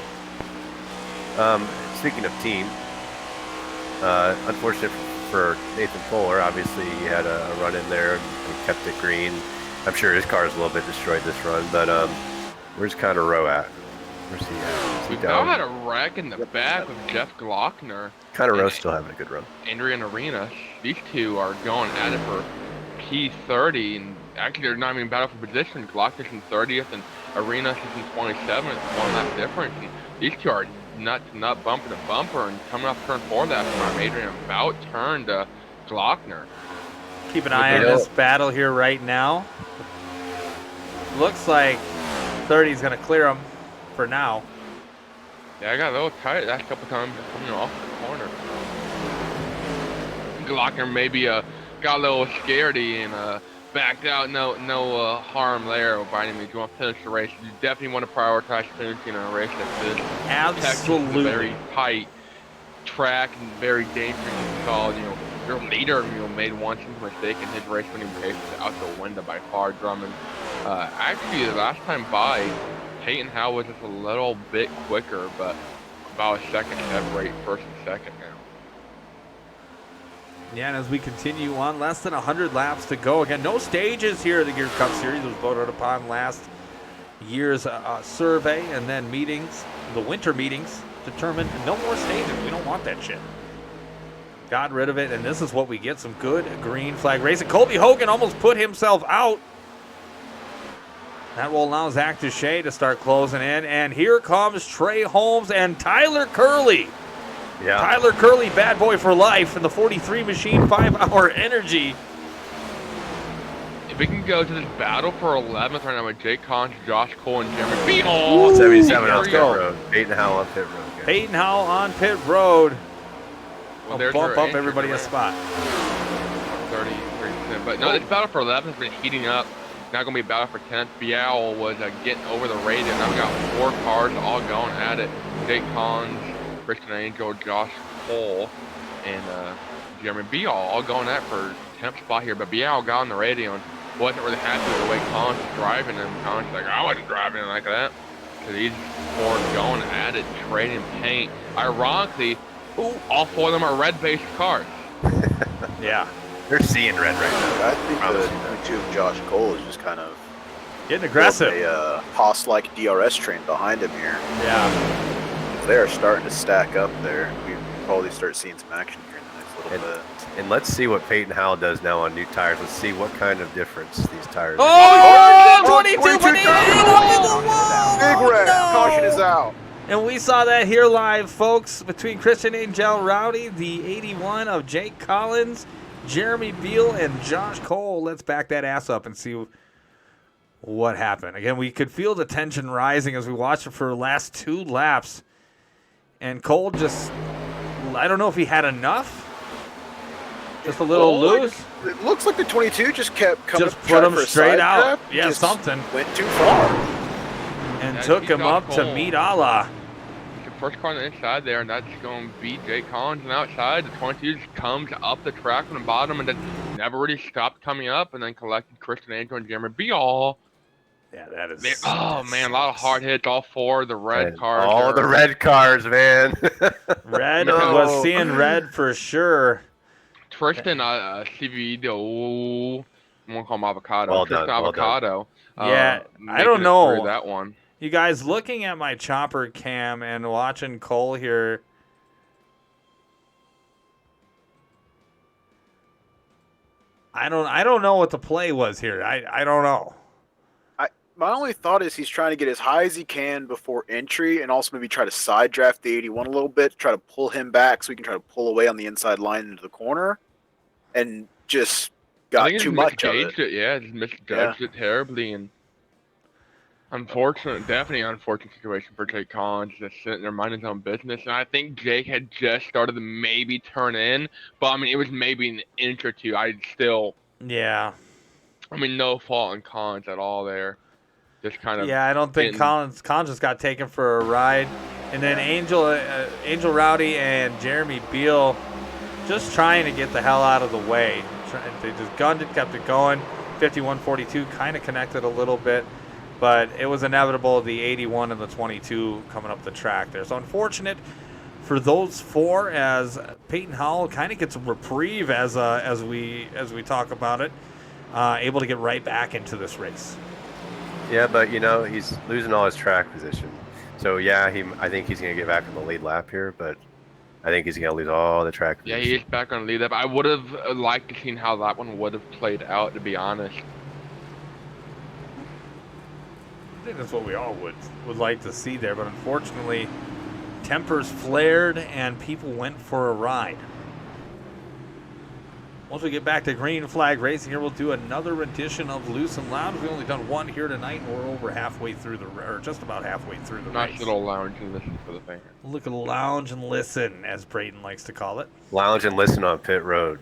S2: Speaking of team, unfortunate for Nathan Fuller, obviously he had a run in there and kept it green. I'm sure his car's a little bit destroyed this run, but where's Connor Rowe at? Where's he at? Is he
S4: We've now
S2: down?
S4: had a wreck in the back with Jeff Glockner.
S2: Connor Rowe's still having a good run.
S4: Adrian Arena. These two are going at it for P30, and actually they're not even battling for position. Glockner's in 30th, and Arenas is in 27th. One lap difference. And these two are nut to nut, bumper to bumper, and coming off turn 4 that time, Adrian about turned to Glockner.
S1: Keep an eye on this battle here right now. Looks like 30 is going to clear him for now.
S4: Yeah, I got a little tight that couple times coming off the corner. Glockner maybe got a little scaredy and backed out. No harm there by any means. You want to finish the race. You definitely want to prioritize finishing a race like this.
S1: Absolutely.
S4: Texas is a very tight track and very dangerous to call. Your leader made one simple mistake in his race when he raced out the window by far. Drummond. Actually, the last time by, Peyton Howe was just a little bit quicker, but about a second separate first and second now.
S1: Yeah, and as we continue on, less than 100 laps to go. Again, no stages here. The Gear Cup Series was voted upon last year's survey, and then meetings, the winter meetings, determined no more stages. We don't want that shit. Got rid of it, and this is what we get, some good green flag racing. Colby Hogan almost put himself out. That will allow Zach Duche to start closing in, and here comes Trey Holmes and Tyler Curley.
S2: Yeah.
S1: Tyler Curley, bad boy for life, in the 43 machine 5-hour energy.
S4: If we can go to this battle for 11th right now with Jake Collins, Josh Cole, and Jeremy Beal.
S2: 77 on pit road. Peyton Howe on pit road. Guys.
S1: Peyton Howe on pit road.
S4: Well,
S1: I'll bump up everybody a spot.
S4: 30%. But no, this battle for 11th has been heating up. Now going to be a battle for 10th. Bial was getting over the radio. Now we got 4 cars all going at it. Jake Collins, Christian Angel, Josh Cole, and Jeremy Bial all going at it for 10th spot here. But Bial got on the radio and wasn't really happy with the way Collins was driving him. Collins was like, I wasn't driving him like that. Because these 4 going at it, trading paint. Ironically, all 4 of them are red-based cars.
S1: Yeah.
S2: They're seeing red right now.
S3: I think the 22 of Josh Cole is just kind of
S1: Getting aggressive.
S3: a Haas-like DRS train behind him here.
S1: Yeah.
S3: They're starting to stack up there. We probably start seeing some action here in the next little bit.
S2: And let's see what Peyton Howe does now on new tires. Let's see what kind of difference these tires
S1: Oh,
S2: are.
S1: 22
S3: 22
S1: banana!
S3: Big red.
S1: No.
S3: Caution is out.
S1: And we saw that here live, folks, between Christian Angel Rowdy, the 81 of Jake Collins, Jeremy Beal, and Josh Cole. Let's back that ass up and see what happened. Again, we could feel the tension rising as we watched it for the last 2 laps. And Cole just, I don't know if he had enough. Just a little loose.
S3: It looks like the 22 just kept coming.
S1: Just put him
S3: for a
S1: straight
S3: side
S1: out.
S3: draft,
S1: Yeah,
S3: just
S1: something.
S3: Went too far.
S1: And
S4: Yeah,
S1: took
S4: he
S1: him
S4: got
S1: up to
S4: Cole.
S1: meet Allah.
S4: The first car on the inside there, and that's going to beat Jake Collins. And outside, the 22 just comes up the track from the bottom and then never really stopped coming up, and then collected Christian Angel and Jeremy Beal.
S1: Yeah, that is.
S4: Oh, man, a lot of hard hits. All 4 of the red
S2: And
S4: cars.
S2: all the red cars, man.
S1: Red
S2: No.
S1: was seeing red for sure.
S4: Tristan CVO. I'm going to call him Avocado.
S2: Well
S4: Tristan
S2: done, well done.
S4: Avocado.
S1: Yeah, I
S4: making
S1: don't
S4: it
S1: know.
S4: through that one.
S1: You guys, looking at my chopper cam and watching Cole here, I don't know what the play was here. I don't know.
S3: My only thought is he's trying to get as high as he can before entry, and also maybe try to side draft the 81 a little bit, try to pull him back so he can try to pull away on the inside line into the corner, and just
S4: I
S3: got
S4: think
S3: too
S4: he
S3: much of
S4: misjudged
S3: it.
S4: it. Yeah, just misjudged it terribly. And Definitely unfortunate situation for Jake Collins, just sitting there minding his own business. And I think Jake had just started to maybe turn in, but I mean, it was maybe an inch or two.
S1: Yeah.
S4: I mean, no fault in Collins at all there. Just kind of
S1: Yeah, I don't think Collins just got taken for a ride. And then Angel Rowdy and Jeremy Beal just trying to get the hell out of the way. They just gunned it, kept it going. 51-42 kind of connected a little bit, but it was inevitable, the 81 and the 22 coming up the track there. So unfortunate for those four, as Peyton Howell kind of gets a reprieve as we talk about it, able to get right back into this race.
S2: Yeah, but he's losing all his track position. So yeah, I think he's gonna get back on the lead lap here, but I think he's gonna lose all the track position.
S4: Yeah, he is back on the lead lap. I would have liked to see how that one would have played out, to be honest.
S1: I think that's what we all would like to see there, but unfortunately, tempers flared and people went for a ride. Once we get back to green flag racing here, we'll do another edition of Loose and Lounge. We've only done one here tonight, and we're over halfway through or just about halfway through the race.
S4: Nice little lounge and listen for the thing.
S1: Look at lounge and listen, as Brayden likes to call it.
S2: Lounge and listen on pit road.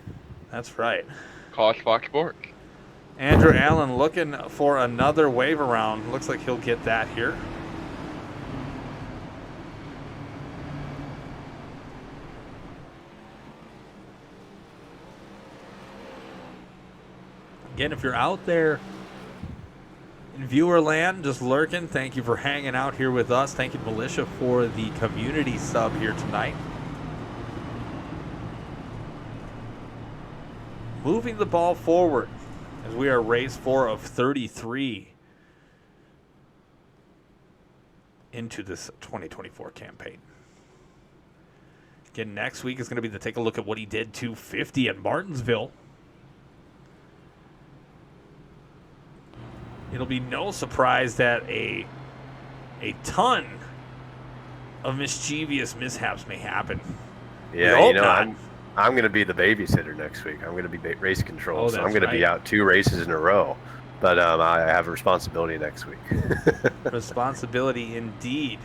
S1: That's right.
S4: Call us Fox Sports.
S1: Andrew Allen looking for another wave around. Looks like he'll get that here. Again, if you're out there in viewer land, just lurking, thank you for hanging out here with us. Thank you, Militia, for the community sub here tonight. Moving the ball forward as we are race 4 of 33 into this 2024 campaign. Again, next week is going to be to take a look at what he did 250 at Martinsville. It'll be no surprise that a ton of mischievous mishaps may happen.
S2: Yeah, I'm going to be the babysitter next week. I'm going to be race control, so I'm going to be out 2 races in a row. But I have a responsibility next week.
S1: Responsibility indeed.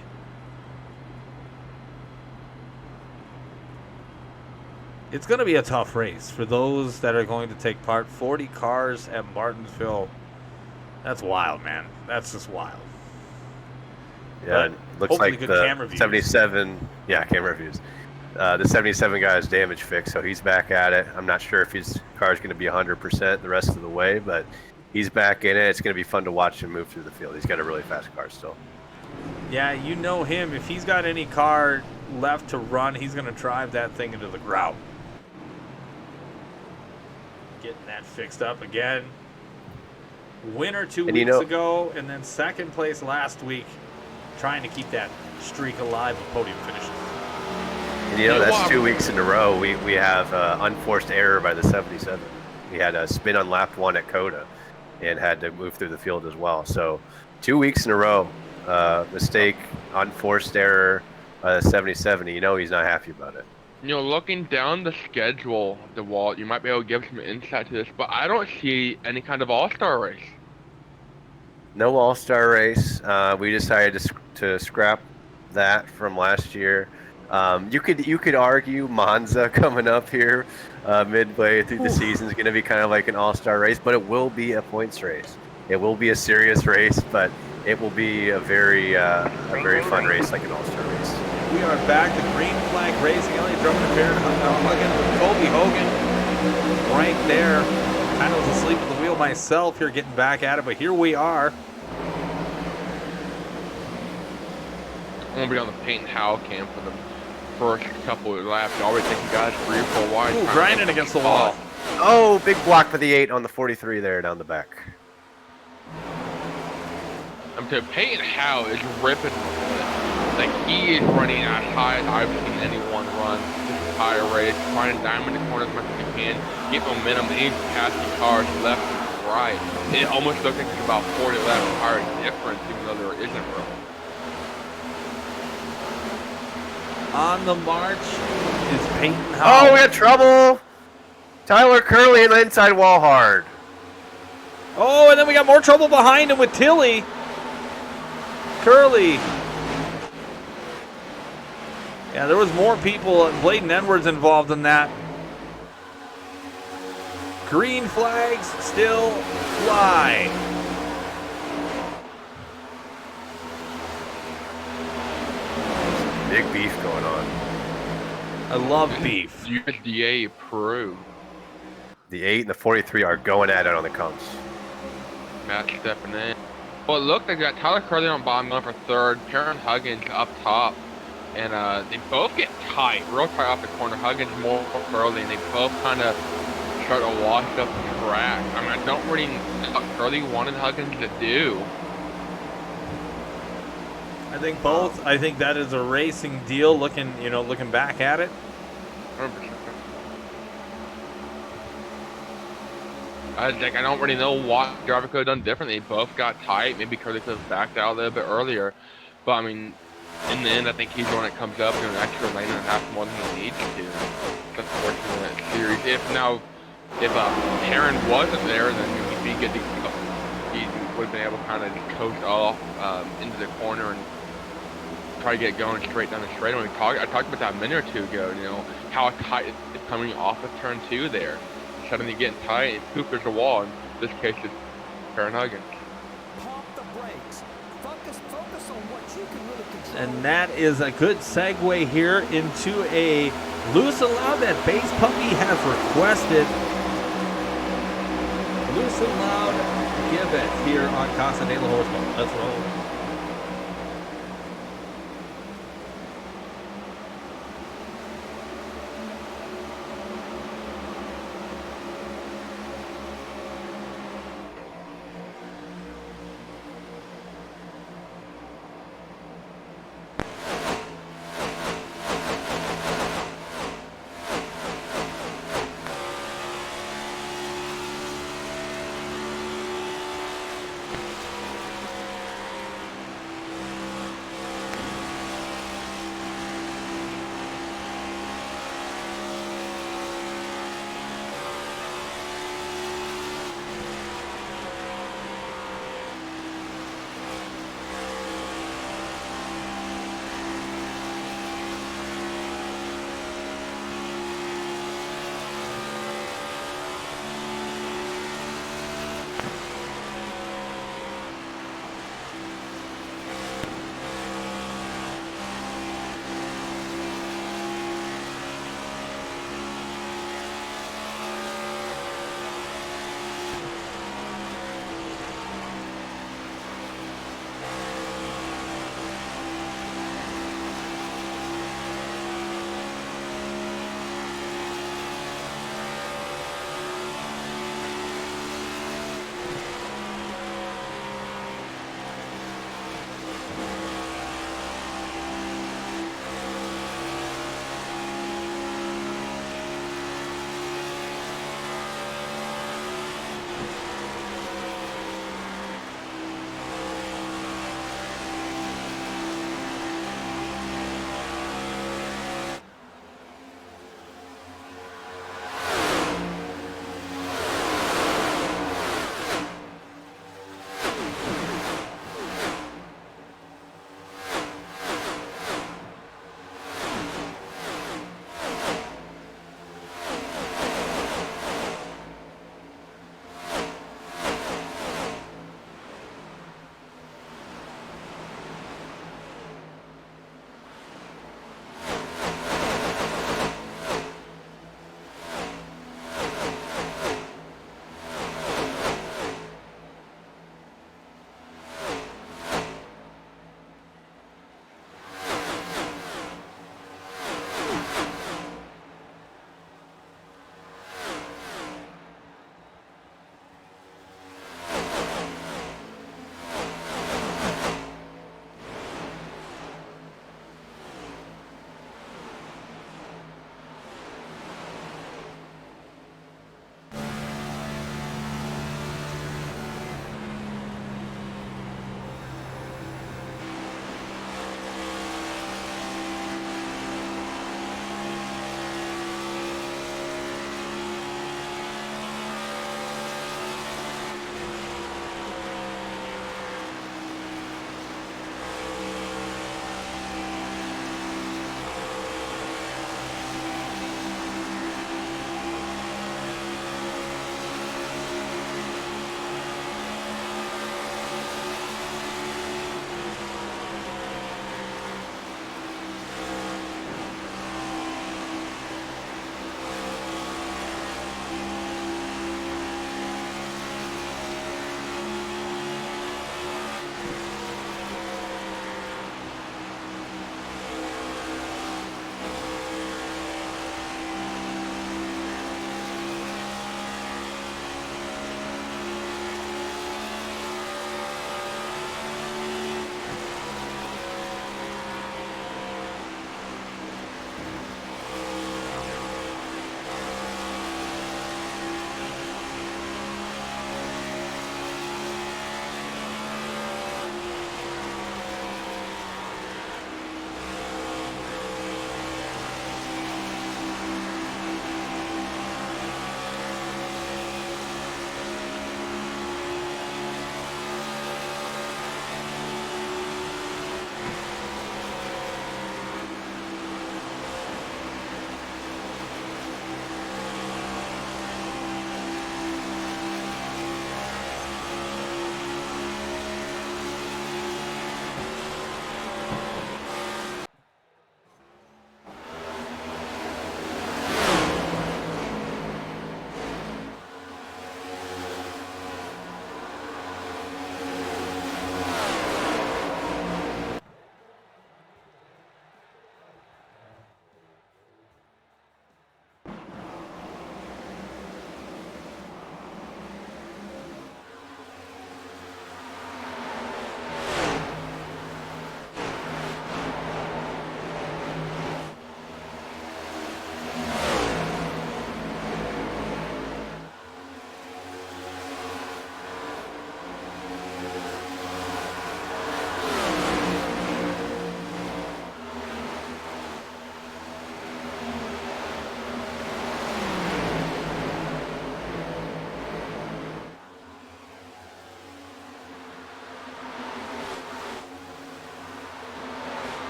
S1: It's going to be a tough race for those that are going to take part. 40 cars at Martinsville. That's wild, man. That's just wild.
S2: Yeah, it looks like the 77. Yeah, camera reviews. The 77 guy has damage fixed, so he's back at it. I'm not sure if his car is going to be 100% the rest of the way, but he's back in it. It's going to be fun to watch him move through the field. He's got a really fast car still.
S1: Yeah, you know him. If he's got any car left to run, he's going to drive that thing into the ground. Getting that fixed up again. Winner 2 weeks ago, and then second place last week, trying to keep that streak alive of podium finishes.
S2: And that's 2 weeks in a row. We have unforced error by the 77. We had a spin on lap 1 at Coda and had to move through the field as well. So 2 weeks in a row, mistake, unforced error by the 77. He's not happy about it.
S4: Looking down the schedule, DeWalt, you might be able to give some insight to this, but I don't see any kind of all-star race.
S2: No all-star race. We decided to scrap that from last year. You could argue Monza coming up here midway through the season is going to be kind of like an all-star race, but it will be a points race. It will be a serious race, but it will be a very fun race, like an all-star race.
S1: We are back to green flag racing. Elliott Drummond and Baron Huggins with Kobe Hogan right there. Kind of was asleep at the wheel myself here, getting back at it, but here we are.
S4: I'm going to be on the Peyton Howell cam for the first couple of laps. I always think you guys 3 or 4 wide.
S1: Ooh, grinding against the wall.
S2: Oh, big block for the 8 on the 43 there down the back.
S4: I'm telling you, Peyton Howell is ripping. Like, he is running as high as I've seen anyone run this entire race, trying to diamond the corner as much as he can, get momentum, and he's passing cars left and right. It almost looks like it's about 40 lap tire difference, even though there isn't really.
S1: On the march is Peyton Howell.
S2: Oh, we got trouble! Tyler Curley in the inside wall hard.
S1: Oh, and then we got more trouble behind him with Tilly. Curley. Yeah, there was more people, Bladen Edwards, involved in that. Green flags still fly.
S2: Big beef going on.
S1: I love beef.
S4: USDA approved.
S2: The 8 and the 43 are going at it on the cones.
S4: Matt stepping in. Well, look, they got Tyler Curley on bottom, going for third. Perrin Huggins up top. And they both get tight, real tight off the corner. Huggins more Curley, and they both kind of start to wash up the track. I mean, I don't really know what Curley wanted Huggins to do.
S1: I think both. I think that is a racing deal. Looking back at it.
S4: 100%. I don't really know what driver could have done differently. They both got tight. Maybe Curley could have backed out a little bit earlier. But I mean, in the end, I think he's the one that comes up doing an extra lane and a half more than he needs to. That's unfortunate in that series. If Perrin wasn't there, then he would have been able to kind of just coast off into the corner and try to get going straight down the straightaway. I talked about that a minute or two ago. You know how tight it's coming off of turn 2 there. Suddenly getting tight and poof, there's a wall. In this case, it's Perrin Huggins.
S5: Pump the brakes. Focus on what you can really control.
S1: And that is a good segue here into a loose and loud that Base Puppy has requested. Loose and loud, give it here on Casa de la Horseman. Let's roll.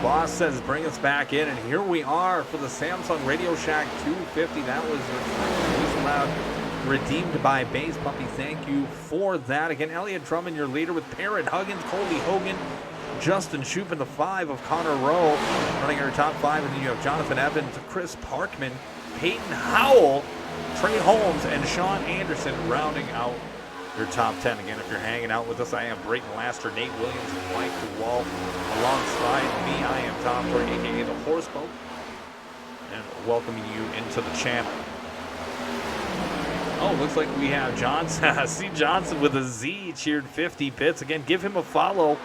S1: boss says bring us back in, and here we are for the Samsung Radioshack 250. That was allowed, redeemed by Base Puppy. Thank you for that. Again, Elliot Drummond, your leader, with Parrot Huggins, Colby Hogan, Justin Shoup in the 5 of Connor Rowe running our top 5, and then you have Jonathan Evans, Chris Parkman, Peyton Howell, Trey Holmes, and Sean Anderson rounding out your top 10. Again, if you're hanging out with us, I am Brayton Laster, Nate Williams, and Mike DeWalt. Alongside me, I am Tom Torrey, a.k.a. The Horse Boat, and welcoming you into the channel. Oh, looks like we have Johnson. C. Johnson with a Z cheered 50 bits. Again, give him a follow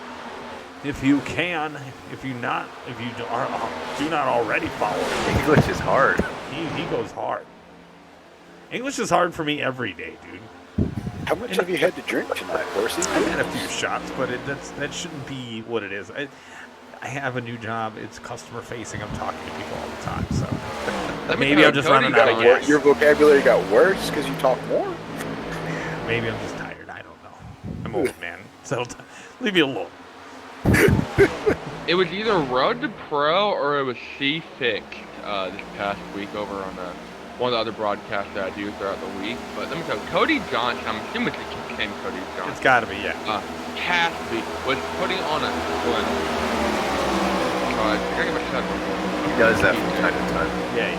S1: if you can. If you do not already follow him.
S2: English is hard.
S1: He goes hard. English is hard for me every day, dude.
S3: How much have you had to drink tonight, Horsey?
S1: I've had a few shots, but that shouldn't be what it is. I have a new job. It's customer facing. I'm talking to people all the time, so maybe I'm just running out of gas.
S3: Your vocabulary got worse because you talk more?
S1: Maybe I'm just tired. I don't know. I'm old, man. So leave me alone.
S4: It was either Road to Pro or it was C-Fix this past week over on one of the other broadcasts that I do throughout the week. But let me tell you, Cody Johnson, I'm assuming it's the same Cody Johnson.
S1: It's got to be, yeah.
S4: Past week was putting on a clinic.
S2: He does that from time to time.
S1: Yeah,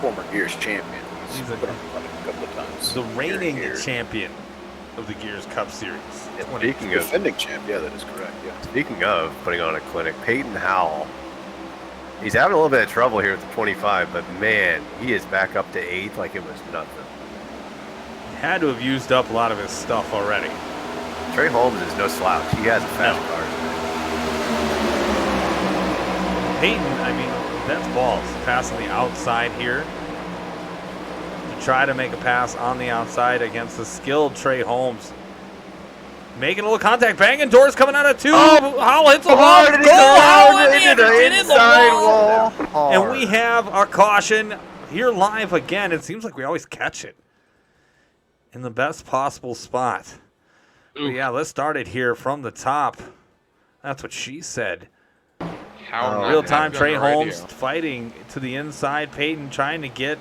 S3: Former Gears champion.
S1: He's
S3: put on a couple of times.
S1: he's the reigning champion of the Gears Cup Series.
S2: Speaking of
S3: Defending champ, yeah, that is correct. Yeah.
S2: Speaking of putting on a clinic, Peyton Howell. He's having a little bit of trouble here with the 25, but man, he is back up to 8th like it was nothing.
S1: He had to have used up a lot of his stuff already.
S2: Trey Holmes is no slouch. He has a fast car.
S1: Peyton, I mean, that's balls. Passing the outside here to try to make a pass on the outside against the skilled Trey Holmes. Making a little contact, banging doors coming out of 2. Howell hits a wall. Howell into the inside wall. And we have a caution here live again. It seems like we always catch it in the best possible spot. But yeah, let's start it here from the top. That's what she said. Real time, Trey Holmes fighting to the inside. Peyton trying to get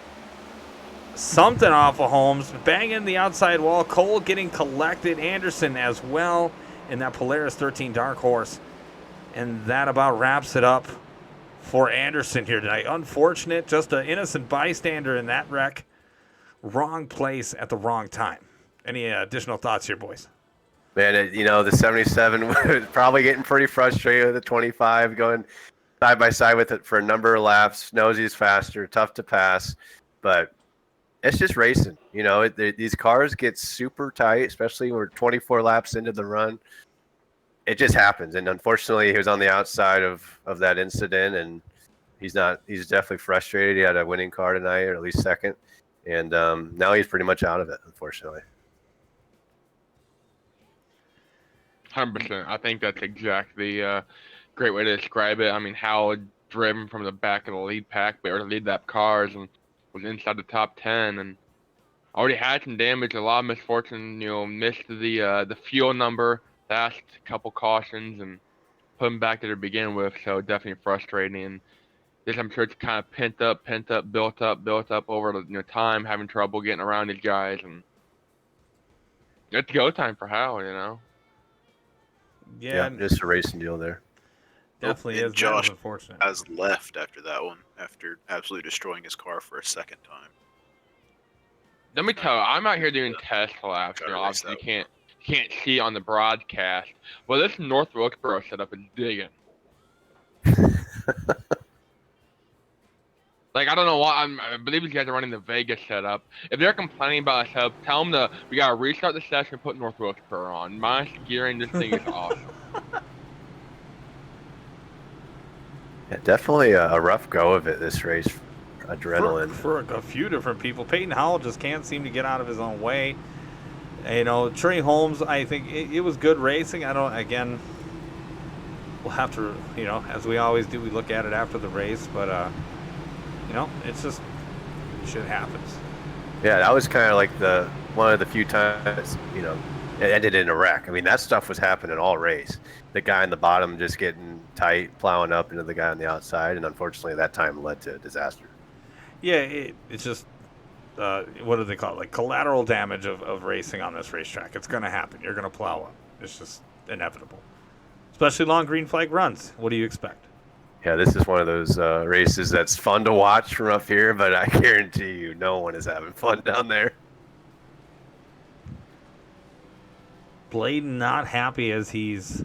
S1: something off of Holmes, banging the outside wall. Cole getting collected. Anderson as well in that Polaris 13 Dark Horse. And that about wraps it up for Anderson here tonight. Unfortunate, just an innocent bystander in that wreck. Wrong place at the wrong time. Any additional thoughts here, boys?
S2: Man, the 77 was probably getting pretty frustrated with the 25, going side by side with it for a number of laps. Knows he's faster, tough to pass, but it's just racing. These cars get super tight, especially when we're 24 laps into the run. It just happens, and unfortunately, he was on the outside of that incident, and he's definitely frustrated. He had a winning car tonight, or at least second, and now he's pretty much out of it, unfortunately.
S4: 100%. I think that's exactly a great way to describe it. I mean, Howell driven from the back of the lead pack, or the lead lap cars, and was inside the top 10, and already had some damage, a lot of misfortune. Missed the fuel number, last couple cautions, and put him back there to begin with. So definitely frustrating. And this, I'm sure, it's kind of pent up, built up over the time, having trouble getting around these guys, and it's go time for Howell.
S1: Yeah,
S2: just a racing deal there.
S1: Definitely is.
S3: Josh
S1: unfortunate.
S3: has left after that one, after absolutely destroying his car for a second time.
S4: Let me tell you, I'm out here doing test laps. Obviously, you can't see on the broadcast. Well, this North Wilkesboro setup is digging. Like, I don't know why. I believe these guys are running the Vegas setup. If they're complaining about a setup, tell them we gotta restart the session and put North Wilkesboro on. My gearing, this thing is awesome.
S2: Yeah, definitely a rough go of it, this race. Adrenaline.
S1: For a few different people. Peyton Howell just can't seem to get out of his own way. Trey Holmes, I think it was good racing. Again, we'll have to, as we always do, we look at it after the race, but, it's just, shit happens.
S2: Yeah, that was kind of like one of the few times, it ended in a wreck. I mean, that stuff was happening all race. The guy in the bottom just getting tight, plowing up into the guy on the outside, and unfortunately, that time led to a disaster.
S1: Yeah, it's just what do they call it? Like collateral damage of racing on this racetrack. It's going to happen. You're going to plow up. It's just inevitable. Especially long green flag runs. What do you expect?
S2: Yeah, this is one of those races that's fun to watch from up here, but I guarantee you, no one is having fun down there.
S1: Bladen not happy as he's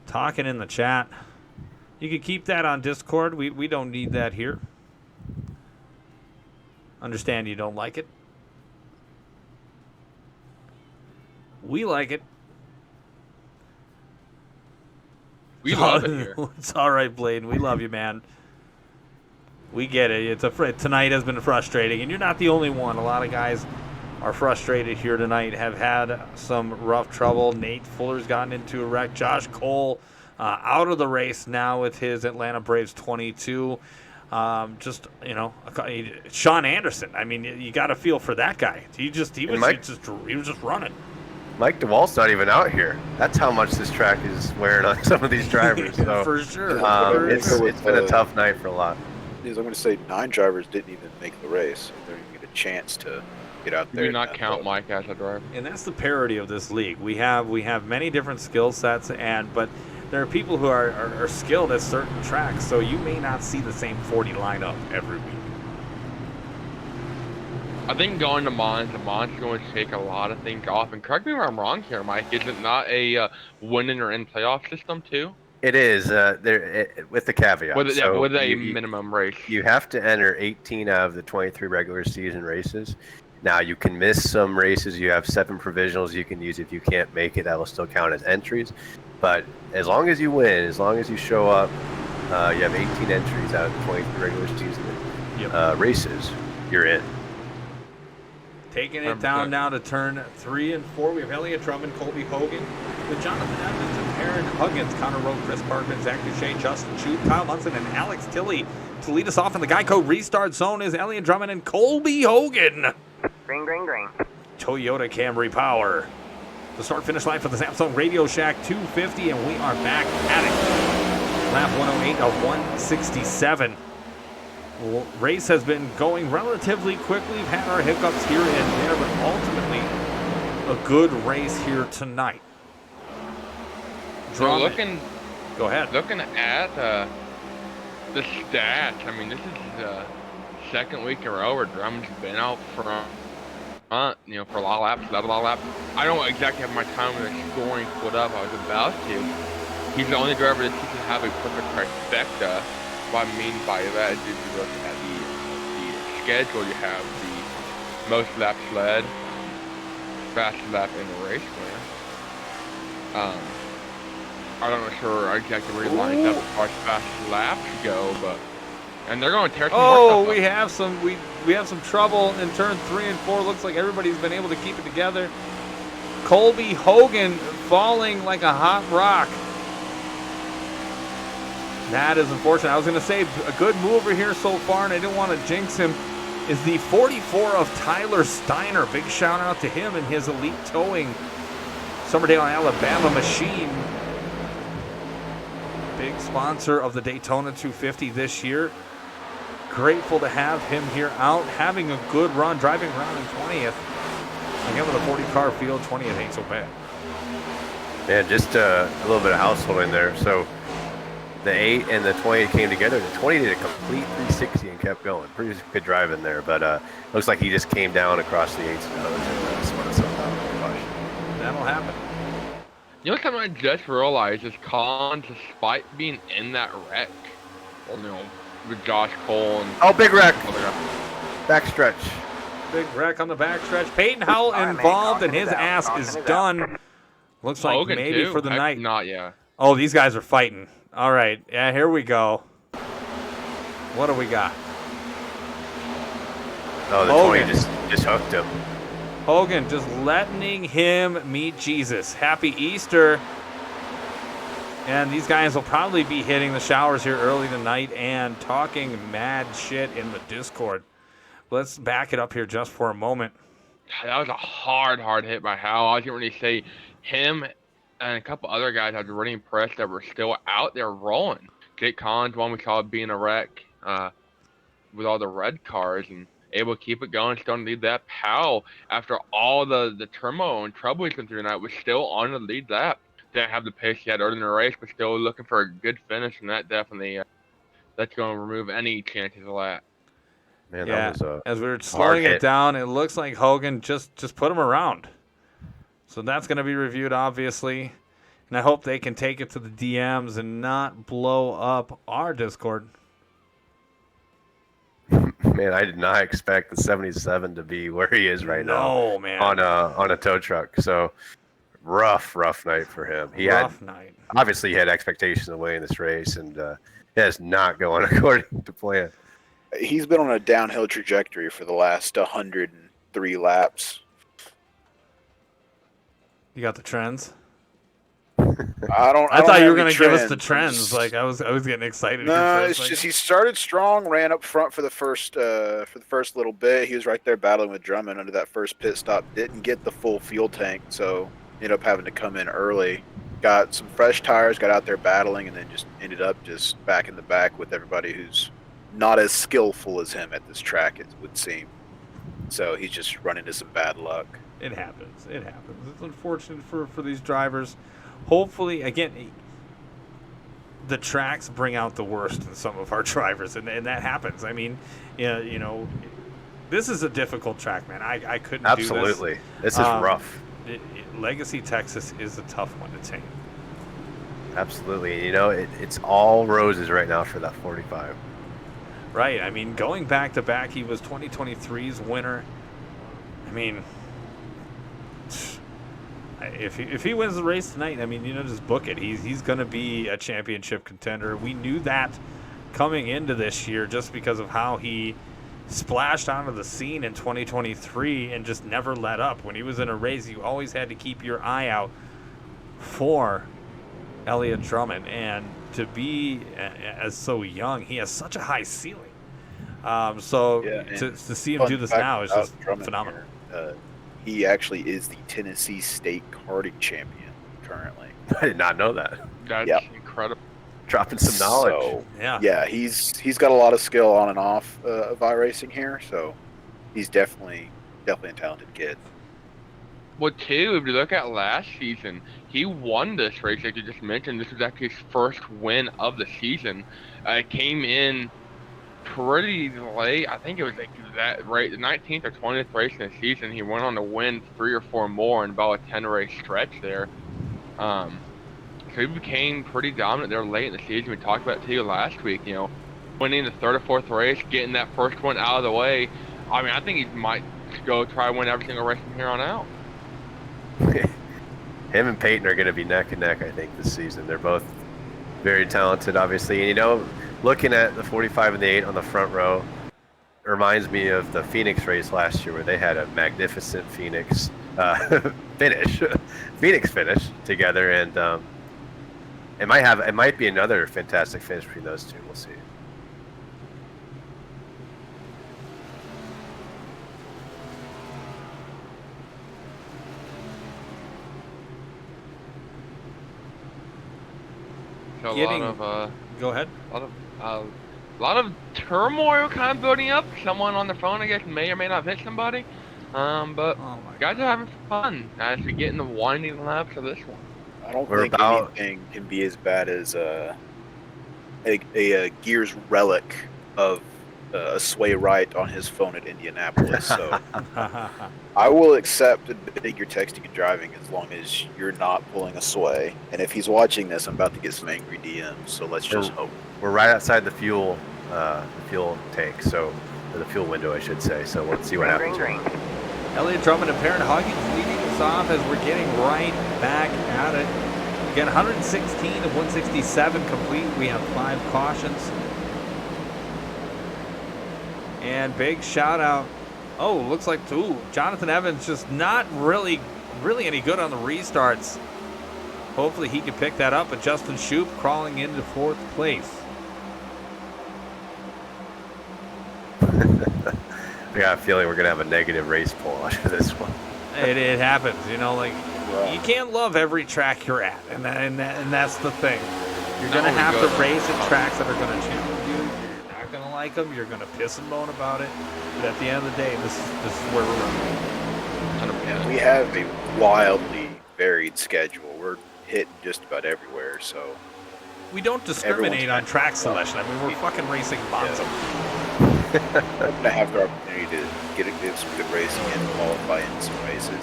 S1: talking in the chat. You can keep that on Discord. We don't need that here. Understand you don't like it. We like it.
S4: We love it here.
S1: It's all right, Bladen. We love you, man. We get it. Tonight has been frustrating, and you're not the only one. A lot of guys are frustrated here tonight, have had some rough trouble. Nate Fuller's gotten into a wreck. Josh Cole out of the race now with his Atlanta Braves 22. Sean Anderson. I mean, you got to feel for that guy. He was just running.
S2: Mike DeWalt's not even out here. That's how much this track is wearing on some of these drivers. So,
S1: for sure.
S2: It's been a tough night for a lot.
S3: I'm going to say 9 drivers didn't even make the race. They didn't even get a chance to get out there.
S4: Do not count Mike as a driver.
S1: And that's the parity of this league. We have many different skill sets, but there are people who are skilled at certain tracks, so you may not see the same 40 lineup every week.
S4: I think going to Monza is going to take a lot of things off. And correct me if I'm wrong here, Mike. Is it not a winning or in playoff system too?
S2: It is with the caveat.
S4: With a minimum race.
S2: You have to enter 18 out of the 23 regular season races. Now you can miss some races. You have 7 provisionals you can use. If you can't make it, that will still count as entries. But as long as you win, as long as you show up, you have 18 entries out of the 23 regular season races. You're in.
S1: Taking it down now to turn 3 and 4. We have Elliott Drummond, Colby Hogan, with Jonathan Evans and Aaron Huggins, Connor Rowe, Chris Parkman, Zach Duchesne, Justin Chu, Kyle Munson, and Alex Tilley. To lead us off in the Geico restart zone is Elliott Drummond and Colby Hogan.
S6: Green, green, green.
S1: Toyota Camry Power. The start-finish line for the Samsung RadioShack 250, and we are back at it. Lap 108 of 167. Race has been going relatively quickly. We've had our hiccups here and there, but ultimately a good race here tonight.
S4: Go ahead. Looking at the stats, I mean, this is the second week in a row where Drummond's been out front, for a lot of laps, led a lot of laps. I don't exactly have my time with the scoring put up. I was about to. He's the only driver this season to have a perfect trifecta. What I mean by that is if you look at the schedule, you have the most laps led, fastest lap in the race winner. I don't know sure exactly where he lines up as far as fastest laps go, and they're going to tear some more stuff up.
S1: we have some trouble in turn 3 and 4. Looks like everybody's been able to keep it together. Colby Hogan falling like a hot rock. That is unfortunate. I was going to say a good mover here so far, and I didn't want to jinx him, is the 44 of Tyler Steiner. Big shout out to him and his Elite Towing Somerdale, Alabama machine. Big sponsor of the Daytona 250 this year. Grateful to have him here out, having a good run, driving around in 20th. Again with a 40-car field, 20th ain't so bad.
S2: Yeah, just a little bit of household in there. So the 8 and the 20 came together. The 20 did a complete 360 and kept going. Pretty good driving there, but looks like he just came down across the 8s and sort of something out.
S1: That'll happen.
S4: You know something I just realized is Colin, despite being in that wreck, with Josh Cole and
S2: big wreck. Backstretch.
S1: Big wreck on the backstretch. Peyton Howell involved, and his ass is done. Looks like
S4: Hogan
S1: maybe
S4: too.
S1: for the night.
S4: Not yet.
S1: Oh, these guys are fighting. All right. Yeah, here we go. What do we got?
S2: Oh, the
S1: Hogan.
S2: 20 just hooked him.
S1: Hogan just letting him meet Jesus. Happy Easter. And these guys will probably be hitting the showers here early tonight and talking mad shit in the Discord. Let's back it up here just for a moment.
S4: That was a hard hit by Hal. I was getting ready to say him and a couple other guys I was really impressed that were still out there rolling. Jake Collins, one we saw being a wreck with all the red cars and able to keep it going, still lead that. Powell, after all the turmoil and trouble he's been through tonight, was still on the lead lap. Didn't have the pace he had early in the race, but still looking for a good finish, and that definitely that's going to remove any chances of that.
S2: Man,
S1: Yeah,
S2: that was a
S1: as we were
S2: hard
S1: slowing it
S2: hit.
S1: down, it looks like Hogan just put him around. So that's going to be reviewed, obviously. And I hope they can take it to the DMs and not blow up our Discord.
S2: Man, I did not expect the 77 to be where he is right now
S1: No, man.
S2: on a tow truck. So rough night for him.
S1: Rough night.
S2: Obviously he had expectations of winning this race, and it is not going according to plan.
S3: He's been on a downhill trajectory for the last 103 laps.
S1: You got the trends?
S3: I
S1: I thought you were
S3: going
S1: going to give us the trends. Like I was getting excited.
S3: No,
S1: here for a
S3: it's
S1: second.
S3: just he started strong, ran up front for the first little bit. He was right there battling with Drummond under that first pit stop. Didn't get the full fuel tank, so ended up having to come in early. Got some fresh tires, got out there battling, and then just ended up just back in the back with everybody who's not as skillful as him at this track, it would seem. So he's just run into some bad luck.
S1: It happens. It happens. It's unfortunate for these drivers. Hopefully, again, the tracks bring out the worst in some of our drivers, and that happens. I mean, you know, this is a difficult track, man. I couldn't
S2: Absolutely.
S1: do
S2: This is rough.
S1: Legacy Texas is a tough one to tame.
S2: Absolutely. You know, it's all roses right now for that 45.
S1: Right. I mean, going back to back, he was 2023's winner. I mean, if he wins the race tonight, I mean, just book it. He's going to be a championship contender. We knew that coming into this year just because of how he splashed onto the scene in 2023 and just never let up. When he was in a race, you always had to keep your eye out for Elliott Drummond, and to be as so young, he has such a high ceiling. To see him do this now is just phenomenal.
S3: He actually is the Tennessee State karting champion currently.
S2: I did not know that.
S4: That's incredible.
S2: Dropping some knowledge.
S3: So,
S1: yeah,
S3: he's got a lot of skill on and off of iRacing here, so he's definitely a talented kid.
S4: Well, too, if you look at last season, he won this race, like you just mentioned. This was actually his first win of the season. It came in pretty late. I think it was like that right, the 19th or 20th race in the season. He went on to win 3 or 4 more in about a 10-race stretch there. So he became pretty dominant there late in the season. We talked about it too last week. You know, winning the 3rd or 4th race, getting that first one out of the way. I mean, I think he might go try and win every single race from here on out.
S2: Him and Peyton are going to be neck and neck, I think, this season. They're both very talented, obviously. And, looking at the 45 and the 8 on the front row reminds me of the Phoenix race last year where they had a magnificent Phoenix finish together. And it might be another fantastic finish between those two. We'll see.
S4: So
S1: Go ahead.
S4: A lot of turmoil kind of building up. Someone on the phone, I guess, may or may not hit somebody. But guys are having fun as we get in the winding laps of this one.
S3: I don't think anything can be as bad as a Gears relic of a sway right on his phone at Indianapolis. So I will accept a bigger texting and driving as long as you're not pulling a sway. And if he's watching this, I'm about to get some angry DMs. So let's just hope.
S2: We're right outside the fuel tank, or the fuel window, I should say. So let's see what happens here.
S1: Elliott Drummond and Perrin Huggins leading us off as we're getting right back at it. Again, 116 of 167 complete. We have 5 cautions. And big shout out. Oh, looks like Jonathan Evans just not really any good on the restarts. Hopefully he can pick that up. But Justin Shoup crawling into 4th place.
S2: I got a feeling we're gonna have a negative race poll after this one.
S1: It happens, you know. Like
S3: Right.
S1: you can't love every track you're at, and that's the thing. You're
S4: Not
S1: gonna
S4: only
S1: have
S4: good,
S1: to race at tracks that are gonna challenge you. You're not gonna like them. You're gonna piss and moan about it. But at the end of the day, this is where we're running.
S4: 100%.
S3: We have a wildly varied schedule. We're hitting just about everywhere, so
S1: We don't discriminate on track selection. I mean, we're fucking racing Monza.
S3: we're gonna have the opportunity to get some good racing and qualify in some races.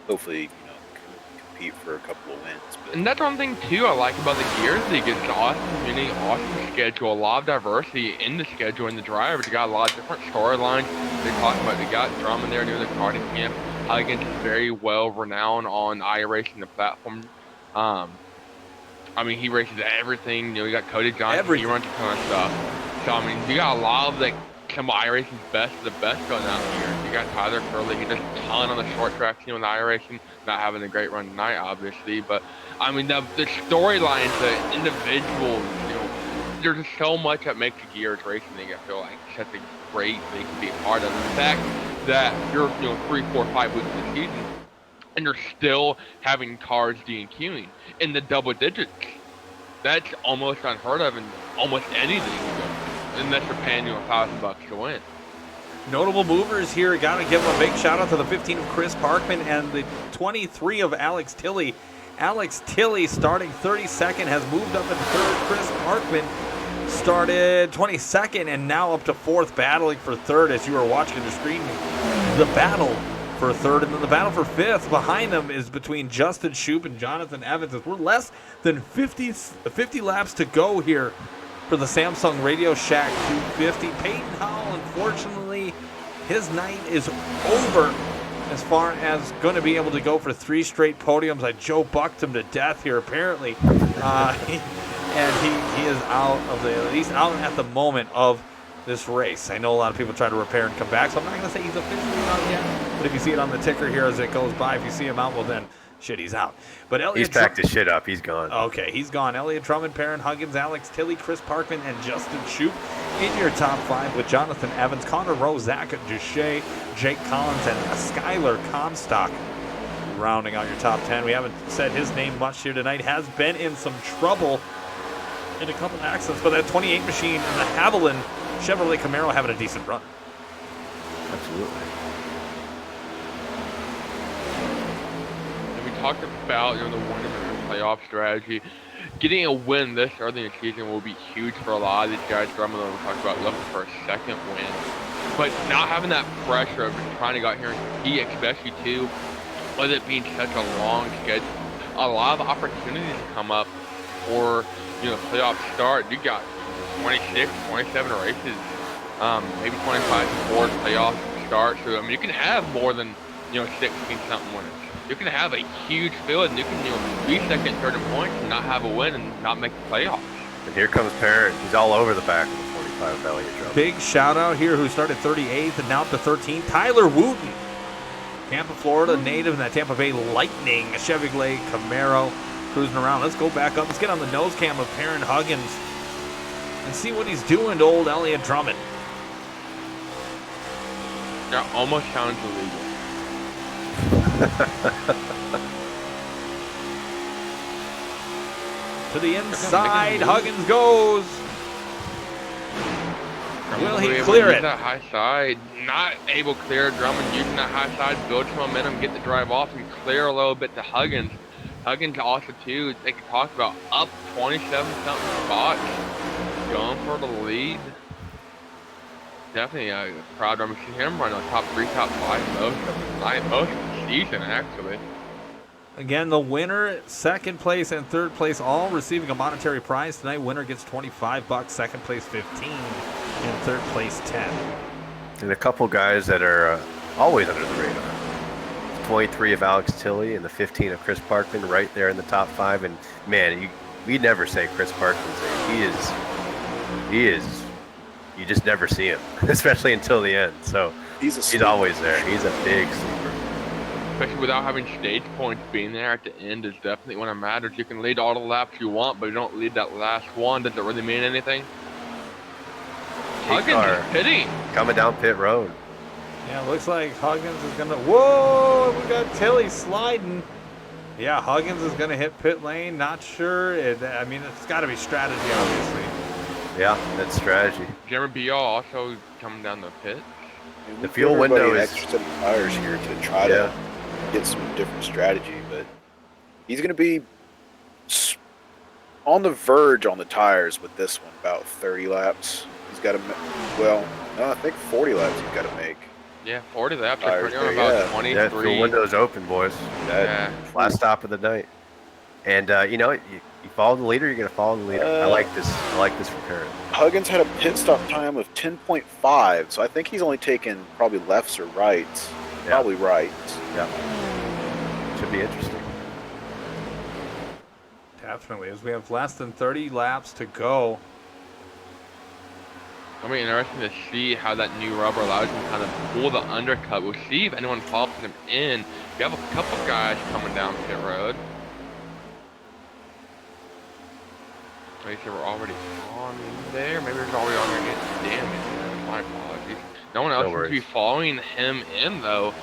S3: Hopefully, compete for a couple of wins. But
S4: And that's one thing too I like about the Gears League. It's awesome community, awesome schedule, a lot of diversity in the schedule and the drivers. You got a lot of different storylines. They're talking about they got Drummond there doing the karting camp. Huggins is very well renowned on iRacing, the platform. I mean, he races everything. You know, you got Cody Johnson.
S1: Everything.
S4: He runs a ton of stuff. So I mean, you got a lot of like some of iRacing's best of the best going out here. You got Tyler Curley. He does a ton on the short track team with iRacing. Not having a great run tonight, obviously, but I mean the storylines, the individuals. You know, there's just so much that makes the Gears Racing League. I feel like such a great thing to be a part of. The fact that you're 3, 4, 5 weeks of the season, and you're still having cars DNQing in the double digits. That's almost unheard of in almost anything, unless you're paying $1,000 to win.
S1: Notable movers here. Got to give them a big shout out to the 15 of Chris Parkman and the 23 of Alex Tilley. Alex Tilley starting 32nd has moved up in third. Chris Parkman started 22nd and now up to fourth, battling for third as you are watching the screen. The battle for third, and then the battle for fifth behind them is between Justin Shoup and Jonathan Evans. We're less than 50 laps to go here for the Samsung Radioshack 250. Peyton Howell, unfortunately, his night is over as far as going to be able to go for 3 straight podiums. I Joe bucked him to death here, apparently. And he is out of at least out at the moment of this race. I know a lot of people try to repair and come back, so I'm not going to say he's officially out yet. But if you see it on the ticker here as it goes by, if you see him out, well then, shit, he's out. But Elliot
S2: He's packed his shit up. He's gone.
S1: Okay, he's gone. Elliot Drummond, Perrin Huggins, Alex Tilley, Chris Parkman, and Justin Shoup in your top 5 with Jonathan Evans, Connor Rowe, Zach Duche, Jake Collins, and Skylar Comstock rounding out your top 10. We haven't said his name much here tonight. Has been in some trouble in a couple accidents, but that 28 machine and the Haviland Chevrolet Camaro having a decent run.
S2: Absolutely.
S4: And we talked about the winning and playoff strategy. Getting a win this early in the season will be huge for a lot of these guys. Drummond, we talked about looking for a second win, but not having that pressure of just trying to go out here and compete, especially too, with it being such a long schedule, a lot of opportunities to come up for playoff start. You got 26, 27 races, maybe 25 before the playoffs start. So I mean, you can have more than 16-something winners. You can have a huge field, and you can be second, third in points, and not have a win and not make the playoffs.
S2: And here comes Perrin. He's all over the back of the 45 of Elliot Drummond.
S1: Big shout out here who started 38th and now up to 13th. Tyler Wooten, Tampa, Florida native in that Tampa Bay Lightning Chevrolet Camaro cruising around. Let's go back up. Let's get on the nose cam of Perrin Huggins and see what he's doing to old Elliot Drummond.
S4: That almost sounds illegal.
S1: To the inside, Huggins goes. Will he clear it?
S4: That high side, not able to clear. Drummond using that high side, build some momentum, get the drive off, and clear a little bit to Huggins. Huggins also too, they could talk about up 27-something spots, going for the lead. Definitely proud of him running the top 3, top 5 most of the night, most of the season actually.
S1: Again, the winner, second place, and third place all receiving a monetary prize tonight. Winner gets $25, second place 15, and third place 10.
S2: And a couple guys that are always under the radar. 23 of Alex Tilley and the 15 of Chris Parkman right there in the top 5. And man, we never say Chris Parkman's there. He is. You just never see him, especially until the end. So he's always there. He's a big sleeper.
S4: Especially without having stage points, being there at the end is definitely when it matters. You can lead all the laps you want, but you don't lead that last one. Does it really mean anything? Huggins is pitting.
S2: Coming down pit road.
S1: Yeah, looks like Huggins is gonna. Whoa, we got Tilly sliding. Yeah, Huggins is gonna hit pit lane. Not sure. I mean, it's got to be strategy, obviously.
S2: Yeah, that's strategy.
S4: Jeremy Bial also coming down the pit.
S3: And
S2: The
S3: we
S2: fuel
S3: give everybody
S2: window
S3: an
S2: is-
S3: extra set of tires here to try to get some different strategy, but he's going to be on the verge on the tires with this one, about 30 laps. He's got to, well, no, I think 40 laps he's got to make.
S4: Yeah, 40 laps.
S3: Tires
S4: They're putting on
S3: there,
S4: about
S3: yeah.
S4: 23.
S2: Yeah, fuel window's open, boys.
S4: Yeah.
S2: Last stop of the night. And you know, you follow the leader, you're gonna follow the leader. I like this. I like this for Parrott.
S3: Huggins had a pit stop time of 10.5, so I think he's only taken probably lefts or rights.
S2: Yeah.
S3: Probably rights.
S2: Yeah. Should be interesting.
S1: Definitely, as we have less than 30 laps to go.
S4: It'll be interesting to see how that new rubber allows him to kind of pull the undercut. We'll see if anyone follows him in. We have a couple guys coming down pit road. Maybe they were already on there. Maybe they're already on there getting damage. My apologies. No one else seems to be following him in though.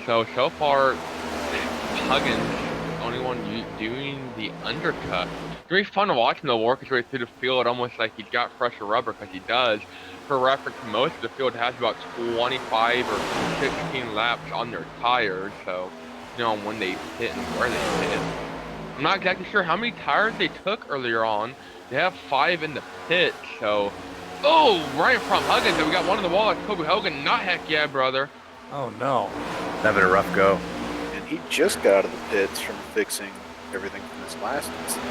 S4: So far, Huggins is the only one doing the undercut. It's gonna be fun to watch him though work his way through the field almost like he's got fresher rubber, because he does. For reference, most of the field has about 25 or 16 laps on their tires, so you know when they hit and where they hit. I'm not exactly sure how many tires they took earlier on. They have 5 in the pit, so... Oh, right in front of Huggins, and we got one on the wall. It's Kobe Hogan. Not heck yeah, brother.
S1: Oh no.
S2: Having a rough go.
S3: And he just got out of the pits from fixing everything from his last incident.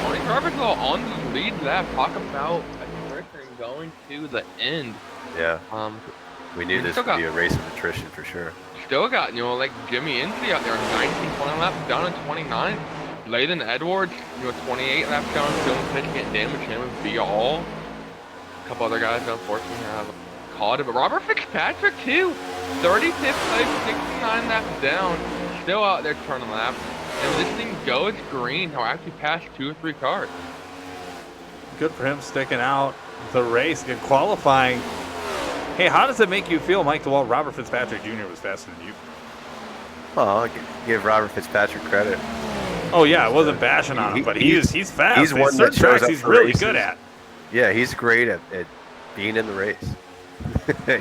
S4: Tony Garber's on the lead lap. Talk about attrition going to the end.
S2: Yeah. We knew
S4: we
S2: this
S4: still
S2: would be
S4: got-
S2: a race of attrition for sure.
S4: Still got, you know, like Jimmy Inslee out there, 19, 20 laps down in 29. Layden Edwards, you know, 28 laps down, still in pitch, getting damage. Him with Bial. A couple other guys, unfortunately, have caught it. But Robert Fitzpatrick, too. 35th place, 69 laps down. Still out there turning laps. And when this thing goes green, he'll actually pass 2 or 3 cars.
S1: Good for him sticking out the race and qualifying. Hey, how does it make you feel, Mike DeWalt? Robert Fitzpatrick Jr. was faster than you.
S2: Oh, I'll give Robert Fitzpatrick credit.
S1: Oh yeah, I wasn't bashing on him, but he's fast.
S2: he's one that
S1: certain
S2: shows
S1: tracks
S2: up
S1: he's
S2: for
S1: really
S2: races.
S1: good at.
S2: Yeah, he's great at being in the race.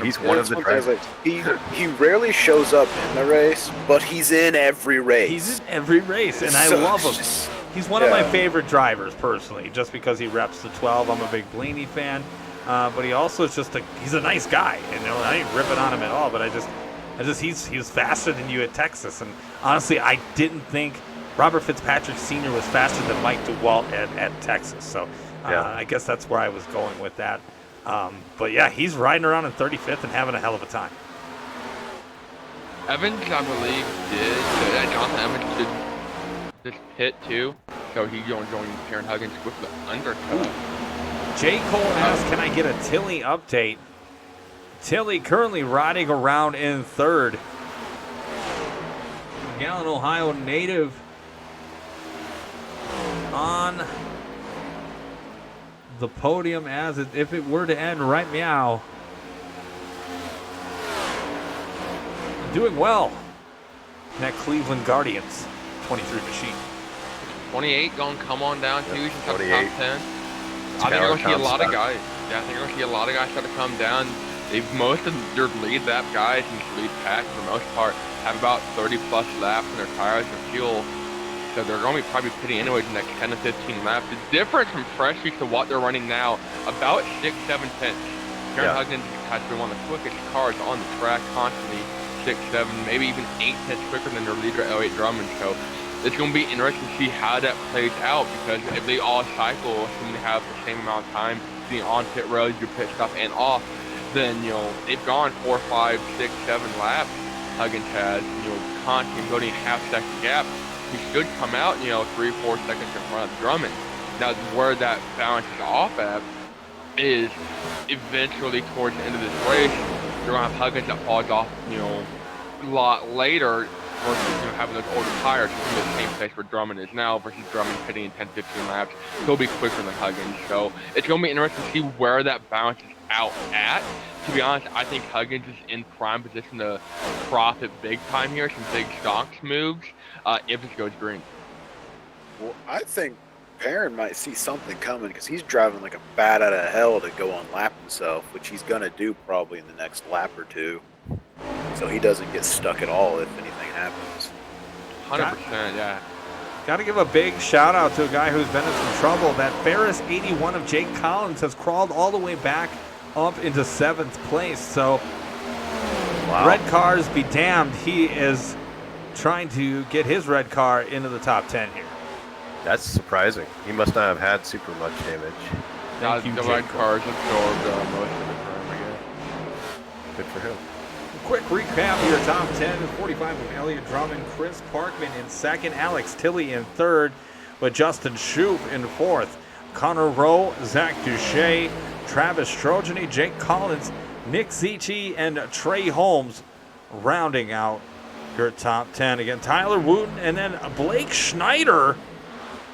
S2: He's one of the
S3: That's
S2: drivers.
S3: like, he rarely shows up in the race, but he's in every race.
S1: He's in every race, and I
S3: So
S1: love him.
S3: it's just-
S1: He's one of my
S3: yeah.
S1: favorite drivers personally, just because he reps the 12. I'm a big Blaney fan, but he also is he's a nice guy. You know, I ain't ripping on him at all, but he's faster than you at Texas. And honestly, I didn't think Robert Fitzpatrick Sr. was faster than Mike DeWalt at Texas. So I guess that's where I was going with that. But yeah, he's riding around in 35th and having a hell of a time.
S4: Evans, I believe, did. Jonathan Evans did this pit too. So he's going to join Karen Huggins with the undercut.
S1: J. Cole asks, can I get a Tilly update? Tilly currently riding around in 3rd. Gallon, Ohio native on the podium as if it were to end right meow. Doing well. in that Cleveland Guardians 23 machine.
S4: 28 going to come on down too. He's in the
S2: 28.
S4: top 10. I think you're going to see a lot of guys. Yeah, I think you're going to see a lot of guys start to come down. Most of their lead lap guys and lead pack for the most part have about 30 plus laps in their tires and fuel. So they're going to be probably pitting anyways in the next 10 to 15 laps. The difference from fresh week to what they're running now, about 6-7 tenths. Karen Huggins has been one of the quickest cars on the track constantly. 6-7, maybe even 8 tenths quicker than their leader, Elliott Drummond. So it's going to be interesting to see how that plays out, because if they all cycle, assuming they have the same amount of time being on pit road, your pit stop and off, then, you know, they've gone 4, 5, 6, 7 laps. Huggins has, you know, constantly building half-second gap. He should come out, you know, 3, 4 seconds in front of Drummond. Now, where that balances off at is eventually towards the end of this race, you're going to have Huggins that falls off, you know, a lot later, versus having those older tires. He's in the same place where Drummond is now versus Drummond pitting in 10-15 laps. He'll be quicker than Huggins. So it's going to be interesting to see where that balances out at. To be honest, I think Huggins is in prime position to profit big time here, some big stocks moves, if it goes green.
S3: Well, I think Perrin might see something coming because he's driving like a bat out of hell to go on lap himself, which he's going to do probably in the next lap or two. So he doesn't get stuck at all if anything happens.
S4: 100%, yeah.
S1: Got to give a big shout out to a guy who's been in some trouble. That Ferris 81 of Jake Collins has crawled all the way back up into 7th place. So red cars be damned. He is trying to get his red car into the top 10 here.
S2: That's surprising. He must not have had super much damage.
S1: Thank you,
S4: the
S1: Jake.
S4: red cars absorbed most of it for him, I guess.
S2: Good for him.
S1: Quick recap here. Top 10 is 45 of Elliott Drummond, Chris Parkman in 2nd, Alex Tilley in 3rd, with Justin Shoup in 4th. Connor Rowe, Zach Duche, Travis Trojany, Jake Collins, Nick Zichi, and Trey Holmes rounding out your top 10. Again, Tyler Wooten and then Blake Schneider.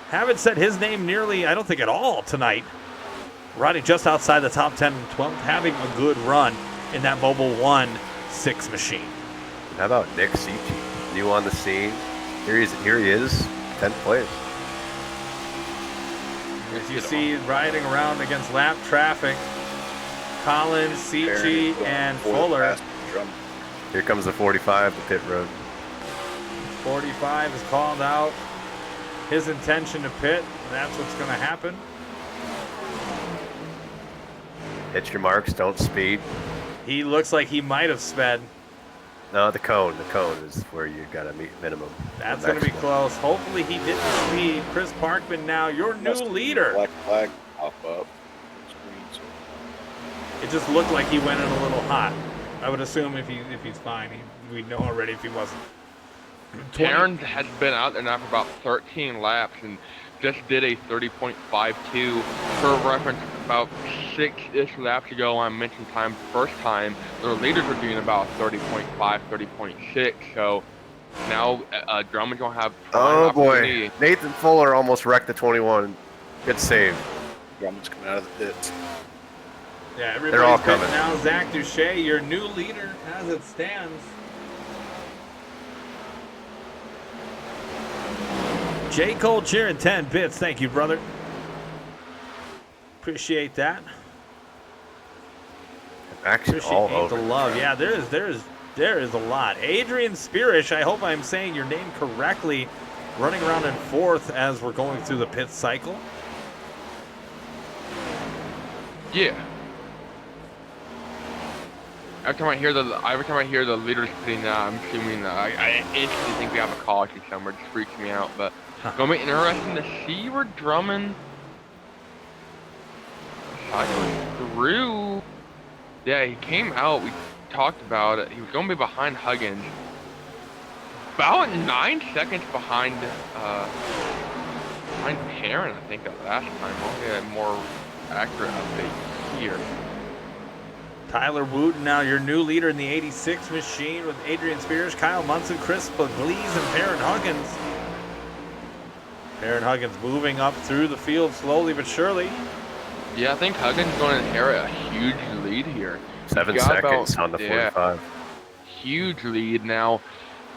S1: Haven't said his name nearly, I don't think at all tonight. Riding just outside the top 10 and 12th, having a good run in that Mobile 1-6 machine.
S2: How about Nick Zichi? New on the scene. Here he is, 10th place.
S1: As you see, riding around against lap traffic, Collins, Zichi, and Fuller.
S2: Here comes the 45, the pit road.
S1: 45 is called out. His intention to pit, that's what's going to happen.
S2: Hit your marks, don't speed.
S1: He looks like he might have sped.
S2: No, the cone. The cone is where you got to meet minimum.
S1: That's going to be close. Hopefully he didn't speed. Chris Parkman now, your new leader.
S3: Black flag pop up.
S1: It just looked like he went in a little hot. I would assume if he's fine, we'd know already if he wasn't.
S4: Perrin has been out there now for about 13 laps and just did a 30.52. For reference, about 6-ish laps ago, I mentioned time the first time, the leaders were doing about 30.5, 30.6. So now Drummond's going to have
S2: Oh
S4: opportunity.
S2: boy, Nathan Fuller almost wrecked the 21. Good save.
S3: Drummond's coming out of the pits.
S1: Yeah,
S2: all
S1: everybody's pitting
S2: coming.
S1: now. Zach Duche, your new leader as it stands. J. Cole cheering 10 bits. Thank you, brother. Appreciate that.
S2: Action all
S1: Appreciate
S2: over.
S1: the love. Yeah, there is a lot. Adrian Spirish, I hope I'm saying your name correctly, running around in 4th as we're going through the pit cycle.
S4: Yeah. Every time I hear the leaders pitting, I'm assuming I instantly think we have a caution somewhere. It just freaks me out. But it's going to be interesting to see where Drummond cycling through. Yeah, he came out. We talked about it. He was going to be behind Huggins. About 9 seconds behind Perrin, I think, that last time. We'll get a more accurate update here.
S1: Tyler Wooten now your new leader in the 86 machine with Adrian Spears, Kyle Munson, Chris Pugliese, and Perrin Huggins. Perrin Huggins moving up through the field slowly but surely.
S4: Yeah, I think Huggins is going to inherit a huge lead here.
S2: 7
S4: Got
S2: seconds on the 45.
S4: Huge lead now.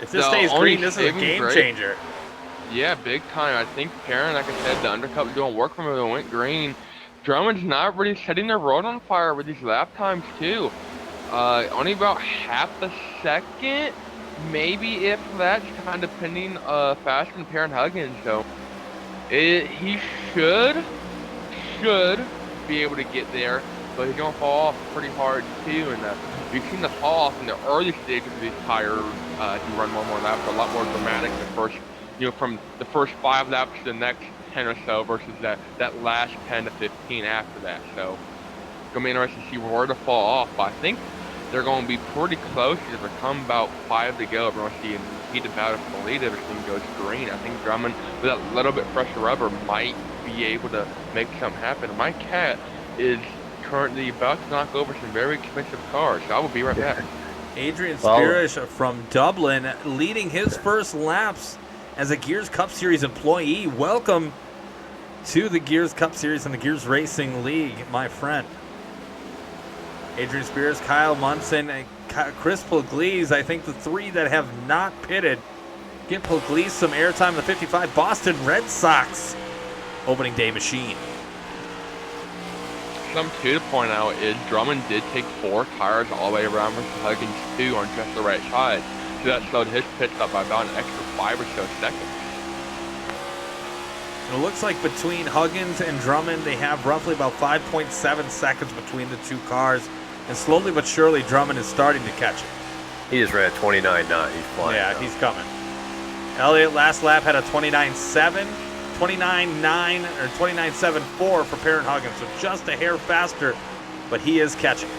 S1: If this
S4: The
S1: stays
S4: only
S1: green, this is a
S4: saving
S1: game
S4: grace-
S1: changer.
S4: Yeah, big time. I think Perrin, like I said, the undercut was doing work for him. It went green. Drummond's not really setting their road on fire with these lap times too. Only about half a second, maybe if that's kind of depending faster than Perrin Huggins. So he should be able to get there, but he's gonna fall off pretty hard too. And we've seen the fall off in the early stages of these tires. If you run one more lap, a lot more dramatic than the first. From the first 5 laps to the next 10 or so versus that last 10 to 15 after that. So it's going to be interesting to see where to fall off. But I think they're going to be pretty close. If they come about 5 to go, we're going to see a heated battle for the lead if everything goes green. I think Drummond, with that little bit fresher rubber, might be able to make something happen. My cat is currently about to knock over some very expensive cars. So I will be right back.
S1: Adrian
S2: Well-
S1: Spirish from Dublin leading his first laps as a Gears Cup Series employee. Welcome to the Gears Cup Series and the Gears Racing League, my friend. Adrian Spears, Kyle Munson, and Chris Pugliese, I think the three that have not pitted. Get Pugliese some airtime in the 55 Boston Red Sox opening day machine.
S4: Something too to point out is Drummond did take 4 tires all the way around versus Huggins 2 on just the right side. So that slowed his pit stop by about an extra 5 or so seconds.
S1: It looks like between Huggins and Drummond, they have roughly about 5.7 seconds between the two cars. And slowly but surely, Drummond is starting to catch it.
S2: He just ran 29.9. He's flying.
S1: Yeah,
S2: now.
S1: he's coming. Elliott last lap had a 29.7, 29.9, or 29.74 for Perrin Huggins. So just a hair faster, but he is catching.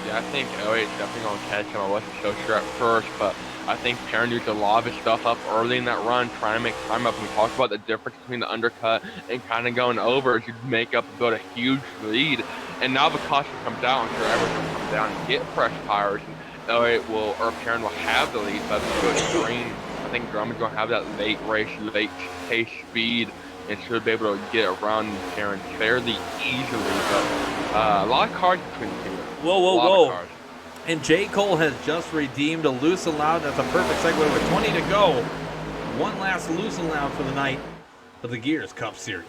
S4: Yeah, I think Elliott's definitely going to catch him. I wasn't so sure at first, but I think Perrin used a lot of his stuff up early in that run, trying to make time up. We talked about the difference between the undercut and kind of going over to make up and build a huge lead. And now the caution comes out, I'm sure everyone's going to come down and get fresh tires, and Elliott will, or Perrin will have the lead, but it's good extreme. I think Drummond's going to have that late race, late pace speed, and should be able to get around Perrin fairly easily. But a lot of cars between the two.
S1: Whoa,
S4: A
S1: whoa,
S4: lot of
S1: whoa.
S4: cars.
S1: And J. Cole has just redeemed a loose allowed. That's a perfect segue with 20 to go. One last loose allowed for the night of the Gears Cup Series.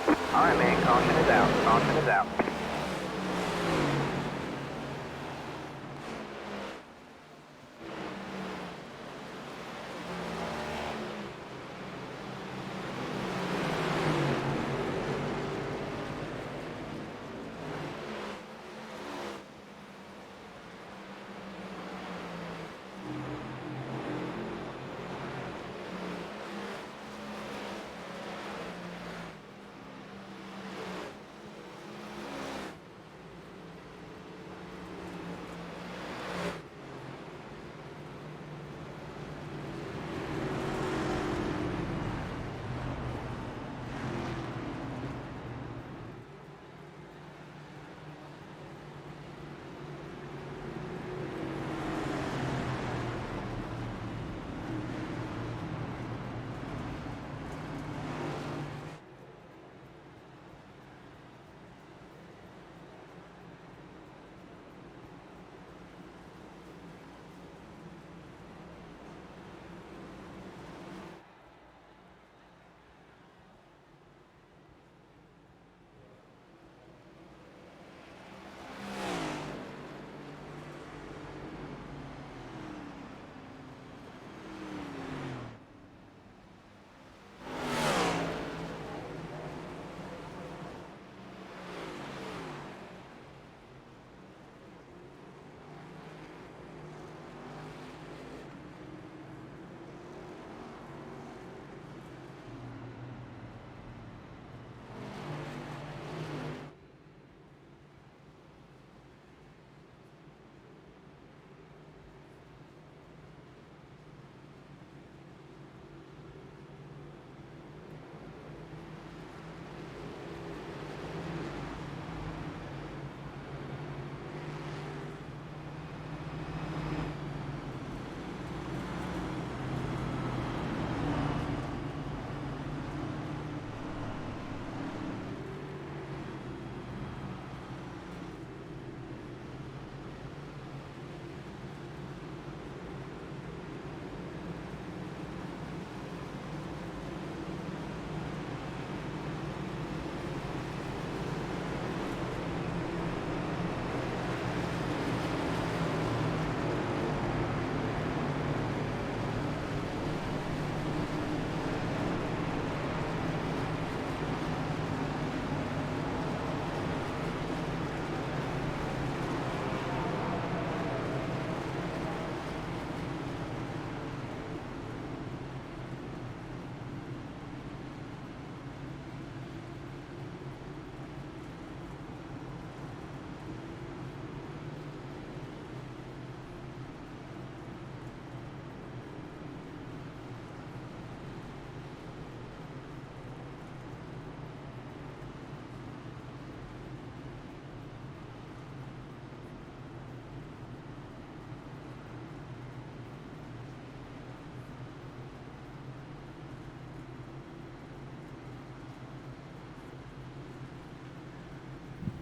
S6: All right, man. Caution is out. Caution is out.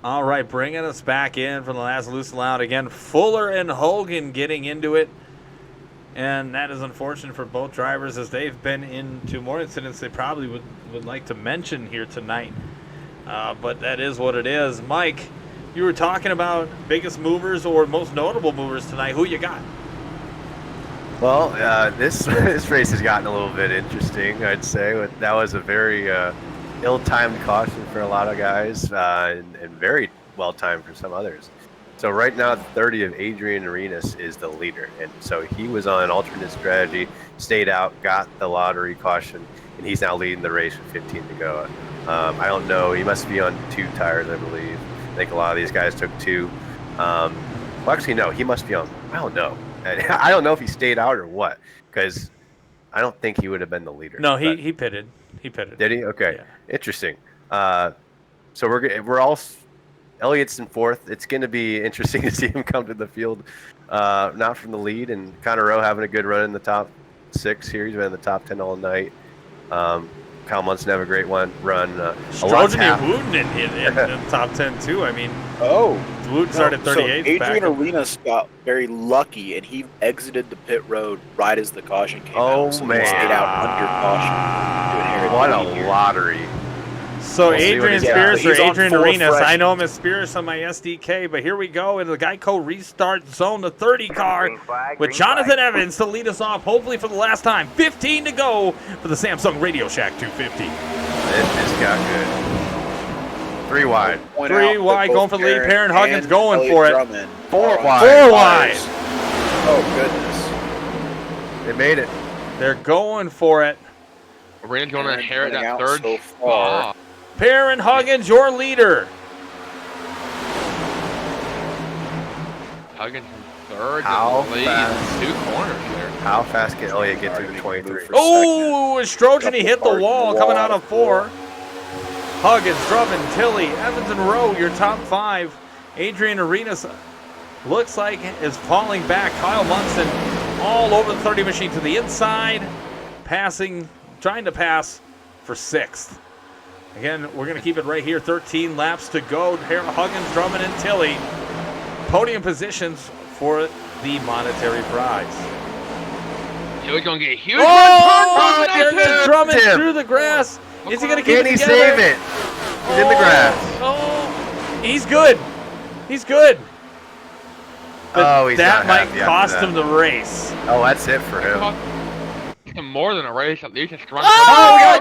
S1: All right, bringing us back in from the last loose and loud again. Fuller and Hogan getting into it. And that is unfortunate for both drivers as they've been into more incidents they probably would like to mention here tonight. But that is what it is. Mike, you were talking about biggest movers or most notable movers tonight. Who you got?
S2: Well, this race has gotten a little bit interesting, I'd say. That was a very ill-timed caution for a lot of guys and very well-timed for some others. So right now, the 30 of Adrian Arenas is the leader. And so he was on an alternate strategy, stayed out, got the lottery caution, and he's now leading the race with 15 to go. I don't know. He must be on 2 tires, I believe. I think a lot of these guys took 2. Well, actually, no. He must be on, I don't know. I don't know if he stayed out or what, because I don't think he would have been the leader.
S1: No, he pitted. He pitted.
S2: Did he? Okay.
S1: Yeah.
S2: Interesting. So we're all Elliott's in 4th. It's going to be interesting to see him come to the field, not from the lead, and Connor Rowe having a good run in the top 6 here. He's been in the top 10 all night. Kyle Munson have a great run.
S1: Strojan and Wooten in the top 10 too. I mean, Wooten started 38th.
S3: So Adrian Arenas got very lucky, and he exited the pit road right as the caution came out. So
S2: man.
S3: he stayed out under caution.
S2: What a lottery.
S1: So
S2: We'll
S1: Adrian
S2: see what
S1: Spears
S3: he's
S1: or
S3: on
S1: Adrian
S3: full
S1: Arenas.
S3: fresh.
S1: I know him as Spears on my SDK, but here we go in the Geico restart zone, the 30 car
S6: Green flag,
S1: with
S6: green
S1: Jonathan
S6: flag.
S1: Evans to lead us off, hopefully for the last time. 15 to go for the Samsung Radioshack 250.
S2: This got good. 3 wide.
S1: 3 wide, going for the lead. Perrin Huggins going for it.
S2: 4 wide.
S1: 4 wide.
S3: Oh, goodness.
S2: They made it.
S1: They're going for it.
S4: Arenas going to
S3: And
S4: inherit
S3: winning
S4: that
S3: out
S4: 3rd
S3: so far.
S4: spot.
S1: Perrin Huggins, your leader.
S4: Huggins in 3rd.
S2: How
S4: lead.
S2: fast?
S4: 2 corners here.
S2: How fast can Elliott get through the 23?
S1: Oh, Strojan, he hit the wall coming out of 4. Huggins, Drummond, Tilley, Evans, and Rowe, your top 5. Adrian Arenas looks like is falling back. Kyle Munson all over the 30 machine to the inside, trying to pass for 6th. Again, we're going to keep it right here. 13 laps to go. Huggins, Drummond, and Tilley. Podium positions for the monetary prize.
S4: Tilley's going to get a huge
S1: Oh,
S4: run.
S1: there's Drummond
S2: Tim.
S1: through the grass. Is he going to keep
S2: Can
S1: it
S2: he
S1: together?
S2: save it? He's in the grass.
S1: Oh, he's good. He's good. But
S2: He's
S1: that
S2: not
S1: might
S2: happy
S1: cost
S2: after
S1: him
S2: that.
S1: the race.
S2: Oh, that's it for him.
S4: More than a race, at least a strong.
S1: Oh,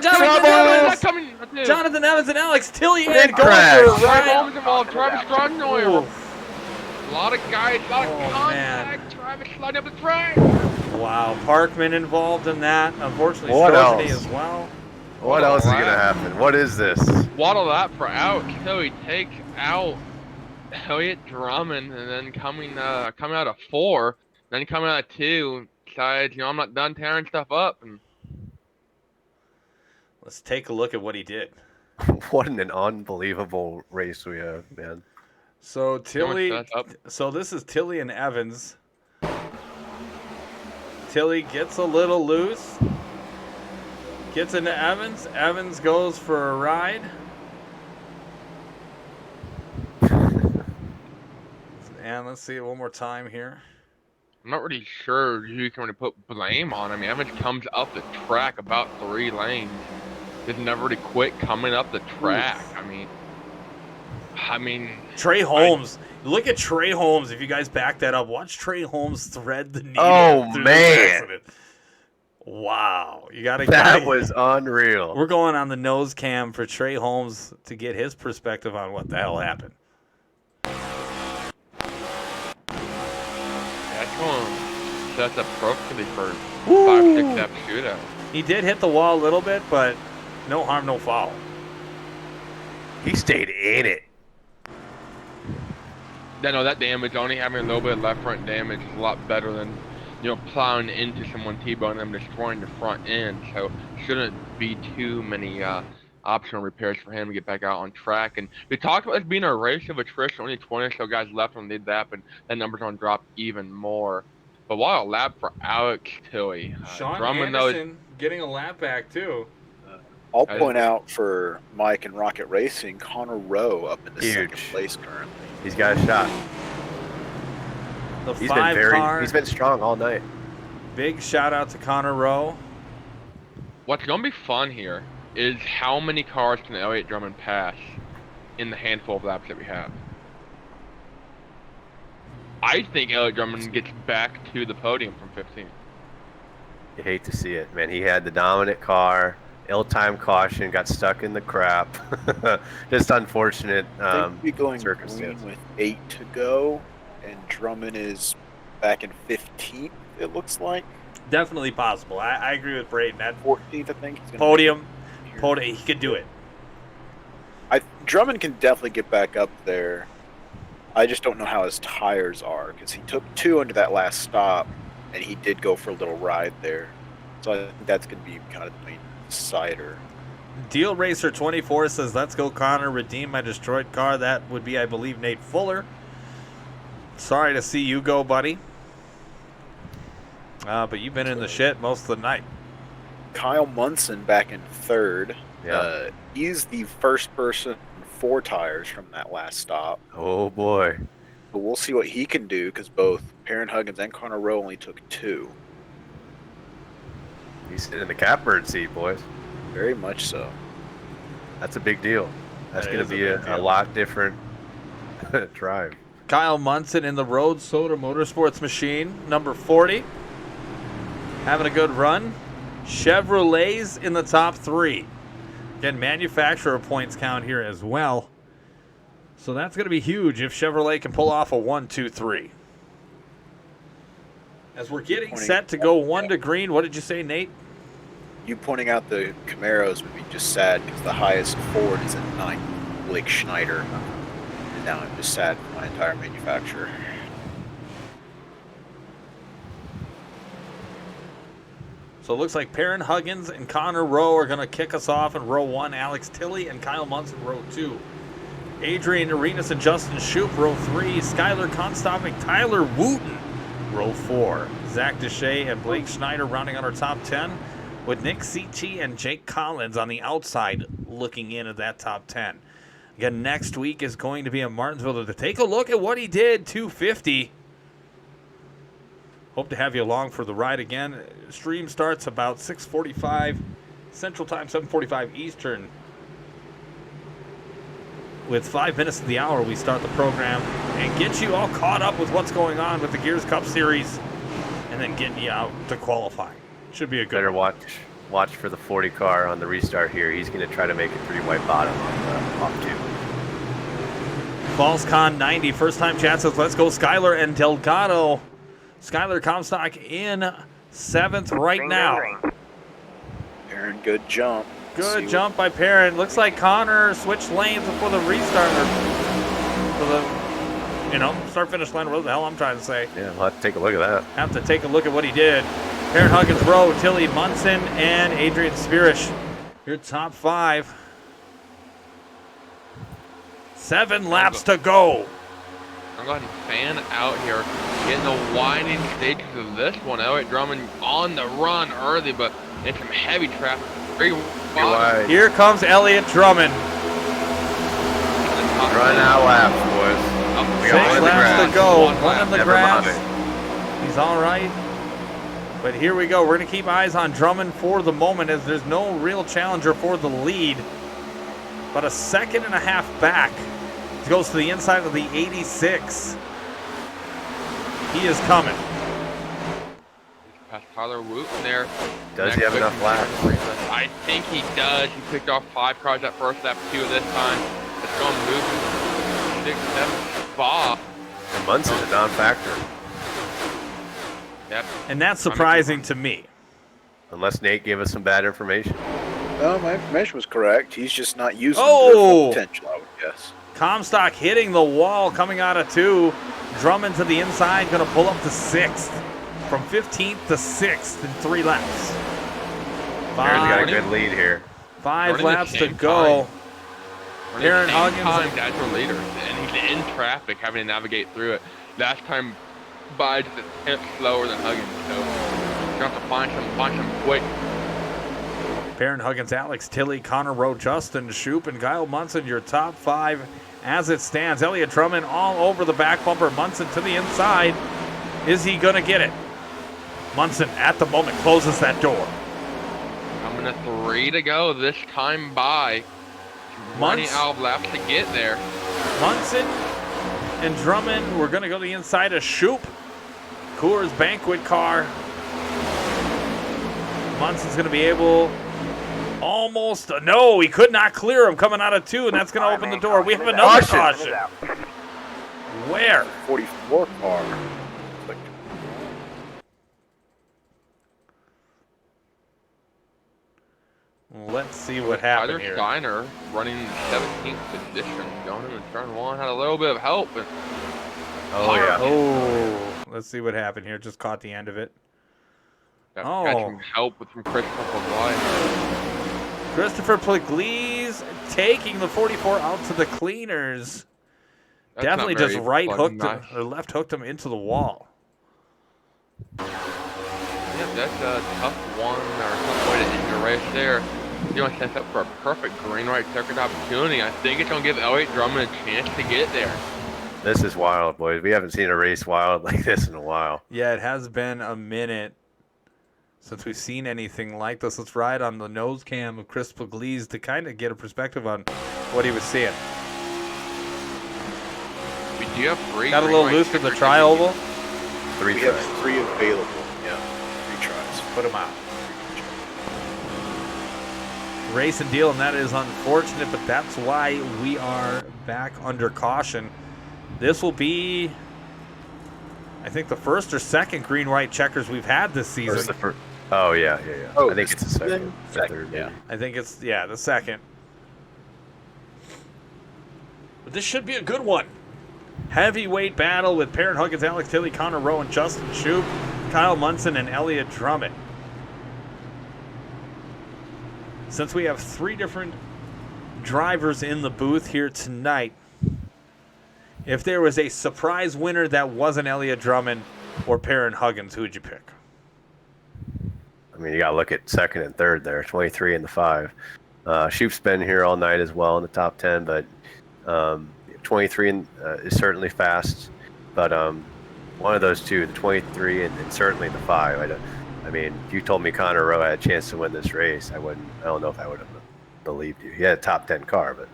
S1: Jonathan Evans and Alex Tilley in going
S2: crash.
S1: for a
S4: Right
S1: ride.
S4: Holmes involved. Travis Strongnoyer. A lot of guys, a lot of
S1: Oh,
S4: contact. Travis sliding up the track.
S1: Wow, Parkman involved in that. Unfortunately,
S2: What
S1: Strojany
S2: else?
S1: as well.
S2: What else is
S4: Wow.
S2: going to happen? What is this?
S4: Waddle that for out. So he takes out Elliott Drummond, and then coming out of 4, then coming out of 2, decides, I'm not done tearing stuff up. And
S1: Let's take a look at what he did.
S2: What an unbelievable race we have, man.
S1: So Tilley,
S4: set up.
S1: so this is Tilley and Evans. Tilley gets a little loose. Gets into Evans. Evans goes for a ride. And let's see it one more time here.
S4: I'm not really sure who you can really put blame on. I mean, Evans comes up the track about 3 lanes. Just never really quit coming up the track. I mean,
S1: Trey Holmes. Look at Trey Holmes. If you guys back that up, watch Trey Holmes thread the needle.
S2: Oh,
S1: through
S2: man.
S1: this accident. Wow. You got to
S2: That was unreal.
S1: We're going on the nose cam for Trey Holmes to get his perspective on what the hell happened.
S4: that's going sets up perfectly for 5-6 step shootout.
S1: He did hit the wall a little bit, but no harm, no foul.
S2: He stayed in it.
S4: Yeah, no, that damage, only having a little bit of left front damage is a lot better than, plowing into someone, T-boning them, destroying the front end. So shouldn't be too many optional repairs for him to get back out on track. And we talked about it being a race of attrition, only 20 or so guys left when they did that, and that number's going to drop even more. But what a lap for Alex Tilley.
S1: Sean
S4: Drummond, though,
S1: Anderson getting a lap back, too.
S3: I'll point out for Mike and Rocket Racing, Connor Rowe up in the second
S2: Huge.
S3: place currently.
S2: He's got a shot.
S1: The
S2: He's
S1: five
S2: been
S1: car.
S2: He's been strong all night.
S1: Big shout out to Connor Rowe.
S4: What's gonna be fun here is how many cars can Elliott Drummond pass in the handful of laps that we have. I think Elliott Drummond gets back to the podium from 15.
S2: You hate to see it, man. He had the dominant car, ill-timed caution, got stuck in the crap. Just unfortunate
S3: I think we're going
S2: circumstance.
S3: green with 8 to go, and Drummond is back in 15th, it looks like.
S1: Definitely possible. I agree with Brayton. That
S3: 14th, I think. He's gonna
S1: podium,
S3: make it here.
S1: he could do it.
S3: Drummond can definitely get back up there. I just don't know how his tires are, because he took 2 into that last stop, and he did go for a little ride there. So I think that's going to be kind of the main decider.
S1: Deal Racer 24 says, "Let's go, Connor. Redeem my destroyed car." That would be, I believe, Nate Fuller. Sorry to see you go, buddy. But you've been in the shit most of the night.
S3: Kyle Munson back in 3rd.
S2: Yeah.
S3: He's the first person 4 tires from that last stop.
S2: Oh boy.
S3: But we'll see what he can do, because both Perrin Huggins and Connor Rowe only took 2.
S2: He's sitting in the catbird seat, boys.
S3: Very much so.
S2: That's a big deal. That's
S1: That
S2: going
S1: is
S2: to
S1: a
S2: be
S1: big
S2: a
S1: deal.
S2: lot different drive.
S1: Kyle Munson in the Road Soda Motorsports machine, number 40. Having a good run. Chevrolets in the top 3. Again, manufacturer points count here as well. So that's going to be huge if Chevrolet can pull off a 1, 2, 3. As we're getting set to go 1 to green, what did you say, Nate?
S3: You pointing out the Camaros would be just sad, because the highest Ford is at 9th, Blake Schneider. And now I'm just sad for my entire manufacturer.
S1: So it looks like Perrin Huggins and Connor Rowe are going to kick us off in row 1. Alex Tilley and Kyle Munson, row 2. Adrian Arenas and Justin Shoup, row 3. Skylar Constop and Tyler Wooten, row 4. Zach Deshay and Blake Schneider rounding out our top 10, with Nick Cici and Jake Collins on the outside looking in at that top 10. Again, next week is going to be in Martinsville to take a look at what he did, 250. Hope to have you along for the ride again. Stream starts about 6:45 Central Time, 7:45 Eastern. With 5 minutes to the hour, we start the program and get you all caught up with what's going on with the Gears Cup Series, and then getting you out to qualify. Should be a good
S2: Better
S1: one.
S2: watch for the 40 car on the restart here. He's going to try to make it 3 white bottom on the off 2.
S1: FallsCon 90, first time chat says, "Let's go Skylar and Delgado." Skylar Comstock in 7th right
S6: Green,
S1: now.
S6: green, green.
S3: Perrin, good jump.
S1: Good
S3: See
S1: jump by Perrin. Looks like Connor switched lanes before the restart. For the, start-finish line, what the hell I'm trying to say.
S2: Yeah, we'll have to take a look at that.
S1: Have to take a look at what he did. Perrin Huggins, Rowe, Tilly Munson, and Adrian Spirish. Your top 5. 7 laps to go.
S4: I'm going to fan out here in the winding stages of this one. Elliott Drummond on the run early, but in some heavy traffic. Very
S2: wide.
S1: Here comes Elliott Drummond.
S2: Run out laps, boys. We
S1: 6
S2: got one in the
S1: laps
S2: grass.
S1: to go.
S4: One
S1: One in the
S2: Never
S1: grass.
S2: mind.
S1: He's all right. But here we go. We're going to keep eyes on Drummond for the moment, as there's no real challenger for the lead. But a 1.5 seconds back. It goes to the inside of the 86. He is coming.
S4: Past Tyler Wooten there.
S2: Does he have enough laps?
S4: I think he does. He picked off 5 cars that first lap, 2 this time. It's going to move 6, 7 spot.
S2: And Munson's a non-factor.
S4: Yep.
S1: And that's surprising to me.
S2: Unless Nate gave us some bad information.
S3: No, my information was correct. He's just not using
S1: Oh!
S3: their full potential, I would guess.
S1: Comstock hitting the wall, coming out of 2. Drummond to the inside, going to pull up to 6th. From 15th to 6th in 3 laps.
S2: Perrin's got a
S1: Five,
S2: good lead here.
S1: 5
S4: Running the
S1: laps to
S4: same
S1: go.
S4: We're
S1: Perrin
S4: at the same
S1: Huggins
S4: time as our leader, and he's in traffic, having to navigate through it. Last time by just a tenth slower than Huggins, so you're going to have to find some quick.
S1: Baron Huggins, Alex Tilley, Connor Rowe, Justin Shoup, and Kyle Munson, your top 5 as it stands. Elliott Drummond all over the back bumper. Munson to the inside. Is he going to get it? Munson at the moment closes that door.
S4: Coming to 3 to go this time by. Running out of laps to get there.
S1: Munson and Drummond, we're going to go to the inside of Shoup. Coors Banquet car. Munson's going to be able almost, no, he could not clear him coming out of 2, and that's going to open the door. We have another caution. Where?
S3: 44 car.
S1: Let's see what happened
S4: Tyler
S1: here.
S4: Steiner running in 17th position, going into turn 1, had a little bit of help. But
S1: Oh, let's see what happened here. Just caught the end of it.
S4: got some help from Christopher Bly.
S1: Christopher Pugliese taking the 44 out to the cleaners.
S4: That's
S1: Definitely
S4: not very
S1: just right hooked
S4: nice.
S1: him, or left hooked him into the wall.
S4: Yeah, that's a tough one, or a tough way to end the race there. You want to set up for a perfect green right circuit opportunity. I think it's going to give Elliott Drummond a chance to get there.
S2: This is wild, boys. We haven't seen a race wild like this in a while.
S1: Yeah, it has been a minute since we've seen anything like this. Let's ride on the nose cam of Chris Pugliese to kind of get a perspective on what he was seeing.
S4: We do have 3.
S1: Got a
S4: green
S1: little
S4: right
S1: loose in the
S4: circuit
S1: tri-oval.
S2: 3
S3: We
S2: tries.
S3: have 3 available. Yeah, 3 tries.
S1: Put him out. Race and deal, and that is unfortunate, but that's why we are back under caution. This will be, I think, the first or second green-white checkers we've had this season.
S2: Oh, yeah.
S3: Oh,
S2: I think it's the second.
S3: Second,
S2: Third,
S3: yeah.
S1: I think it's, the second. But this should be a good one. Heavyweight battle with Baron Huggins, Alex Tilley, Connor Rowe, and Justin Shoup, Kyle Munson, and Elliott Drummond. Since we have 3 different drivers in the booth here tonight, if there was a surprise winner that wasn't Elliott Drummond or Baron Huggins, who would you pick?
S2: I mean, you got to look at second and third there, 23 and the 5. Shoup's been here all night as well in the top 10, but 23 is certainly fast. But one of those 2, the 23 and certainly the 5. I mean, if you told me Connor Rowe had a chance to win this race, I don't know if I would have believed you. He had a top 10 car, but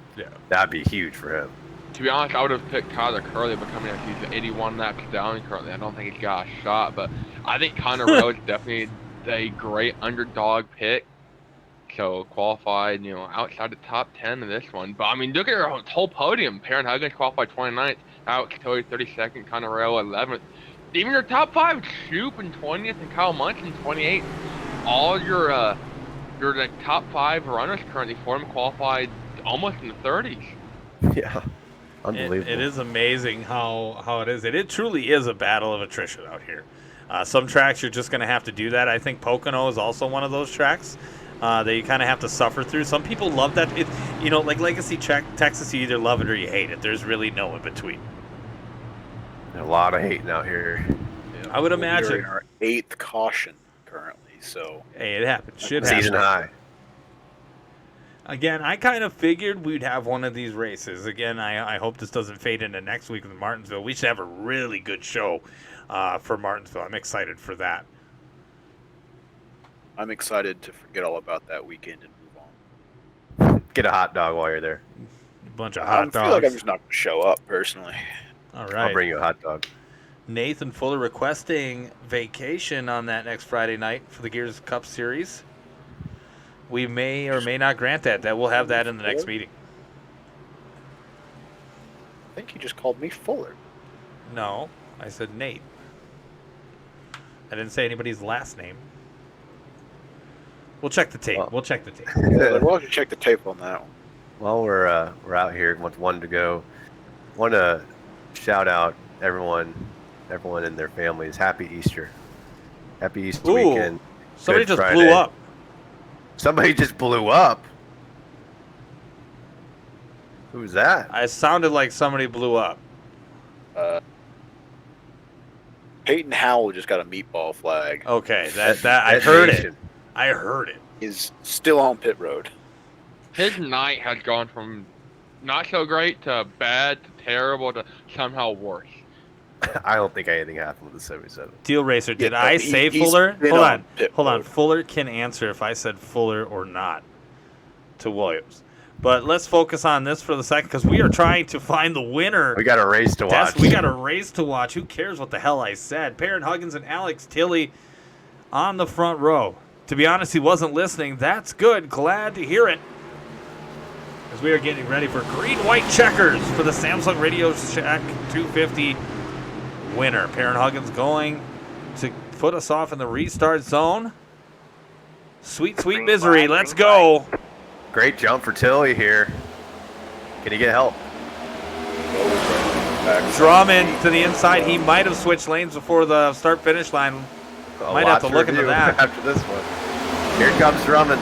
S2: that'd be huge for him.
S4: To be honest, I would have picked Tyler Curley, but coming out, he's 81 laps down currently. I don't think he's got a shot, but I think Connor Rowe is definitely a great underdog pick. So qualified, outside the top 10 of this one. But I mean, look at our whole podium. Baron Huggins qualified 29th, Alex Tilley 32nd, Connor Rowe 11th. Even your top 5, Shoup in 20th and Kyle Munson 28th. All your top 5 runners currently for him qualified almost in the 30s.
S2: Yeah, unbelievable.
S1: It is amazing how it is. It truly is a battle of attrition out here. Some tracks you're just going to have to do that. I think Pocono is also one of those tracks that you kind of have to suffer through. Some people love that. Like Legacy Texas, you either love it or you hate it. There's really no in between.
S2: A lot of hating out here.
S1: I would
S3: We're
S1: imagine.
S3: in our 8th caution currently, so
S1: Hey, it happens. Shit happens.
S2: Season high.
S1: Again, I kind of figured we'd have one of these races. Again, I hope this doesn't fade into next week with Martinsville. We should have a really good show for Martinsville. I'm excited for that.
S3: I'm excited to forget all about that weekend and move on.
S2: Get a hot dog while you're there.
S1: A bunch of
S3: I
S1: hot
S3: feel like I'm
S1: dogs.
S3: just not going to show up personally.
S1: All
S2: I'll
S1: right.
S2: bring you a hot dog.
S1: Nathan Fuller requesting vacation on that next Friday night for the Gears Cup Series. We may or may not grant that. We'll have that in the next meeting.
S3: I think you just called me Fuller.
S1: No, I said Nate. I didn't say anybody's last name. We'll check the tape.
S2: Well-
S1: We'll check the tape.
S3: Yeah, we'll have to check the tape on that one.
S2: While we're out here with one to go, want to shout out everyone and their families. Happy Easter. Happy Easter
S1: Ooh,
S2: weekend.
S1: Somebody
S2: Good
S1: just
S2: Friday.
S1: blew up.
S2: Somebody just blew up. Who's that?
S1: I sounded like somebody blew up.
S3: Peyton Howell just got a meatball flag.
S1: Okay, that I heard it.
S2: Nation.
S1: I heard it.
S3: is still on pit road.
S4: His night has gone from not so great to bad to terrible to somehow worse.
S2: I don't think anything happened with the 77.
S1: Deal Racer, did
S3: Yeah,
S1: I
S3: he-
S1: say
S3: he's
S1: Fuller?
S3: been
S1: Hold
S3: on
S1: on.
S3: pit
S1: Hold on.
S3: road.
S1: Fuller can answer if I said Fuller or not to Williams. But let's focus on this for the second because we are trying to find the winner.
S2: We got a race to watch.
S1: We got a race to watch. Who cares what the hell I said? Perrin Huggins and Alex Tilley on the front row. To be honest, he wasn't listening. That's good. Glad to hear it. As we are getting ready for green-white checkers for the Samsung Radioshack 250 winner. Perrin Huggins going to put us off in the restart zone. Sweet, sweet
S6: Green
S1: misery.
S6: flag,
S1: Let's
S6: green
S1: go.
S2: Great jump for Tilly here. Can he get help?
S1: Drummond to the inside. He might have switched lanes before the start-finish line. Might have to look into that.
S2: After this one. Here comes Drummond.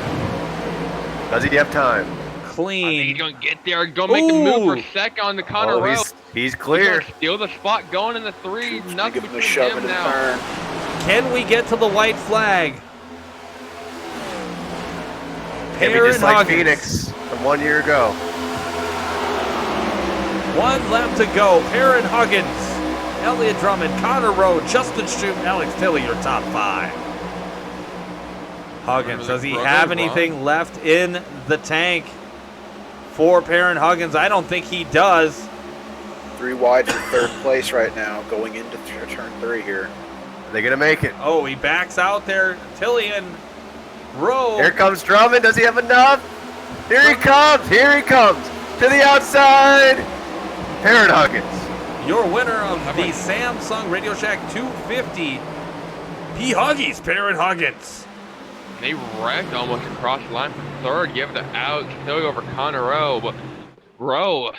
S2: Does he have time?
S4: I think
S1: Clean.
S4: he's going to get there. He's going to make the move
S1: Ooh.
S4: for second on the Connor
S2: Oh,
S4: Rowe.
S2: he's
S4: He's
S2: clear.
S4: gonna steal the spot going in the three. Nothing
S3: Give him a
S4: between
S3: shove
S4: him
S3: in the
S4: now.
S3: turn.
S1: Can we get to the white flag?
S2: Maybe
S1: Perrin
S2: just like
S1: Huggins.
S2: Phoenix from 1 year ago.
S1: One left to go. Perrin Huggins, Elliott Drummond, Connor Rowe, Justin Shute, Alex Tilley, your top five. Huggins, does he have anything left in the tank for Perrin Huggins? I don't think he does.
S3: 3 wide for third place right now, going into turn 3 here.
S2: Are they going to make it?
S1: Oh, he backs out there. Tilley and Rowe.
S2: Here comes Drummond. Does he have enough? Here he comes. Here he comes. To the outside. Perrin Huggins.
S1: Your winner of the Samsung Radioshack 250, P. Huggies, Perrin Huggins.
S4: They wrecked almost across the line for third, give it to Alex Tilley over Connor Rowe. But Rowe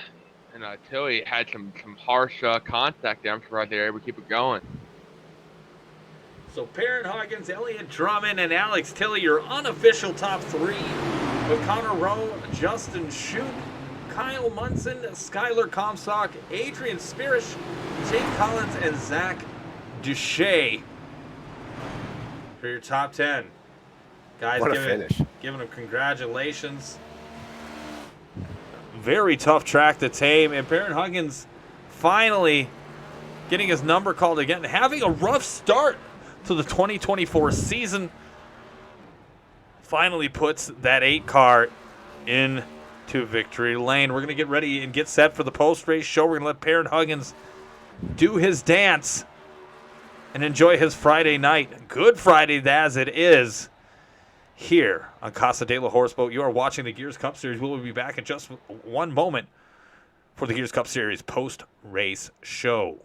S4: and Tilley had some harsh contact there. I'm surprised they were able to keep it going.
S1: So Perrin Huggins, Elliott Drummond, and Alex Tilley, your unofficial top three, with Connor Rowe, Justin Shute, Kyle Munson, Skylar Comstock, Adrian Spirish, Jake Collins, and Zach Duche for your top 10. Guys,
S2: What a finish.
S1: giving them congratulations. Very tough track to tame, and Perrin Huggins finally getting his number called again, having a rough start to the 2024 season. Finally puts that 8 car into victory lane. We're going to get ready and get set for the post-race show. We're going to let Perrin Huggins do his dance and enjoy his Friday night. Good Friday as it is here on Casa de la Horseboat. You are watching the Gears Cup Series. We will be back in just one moment for the Gears Cup Series post-race show.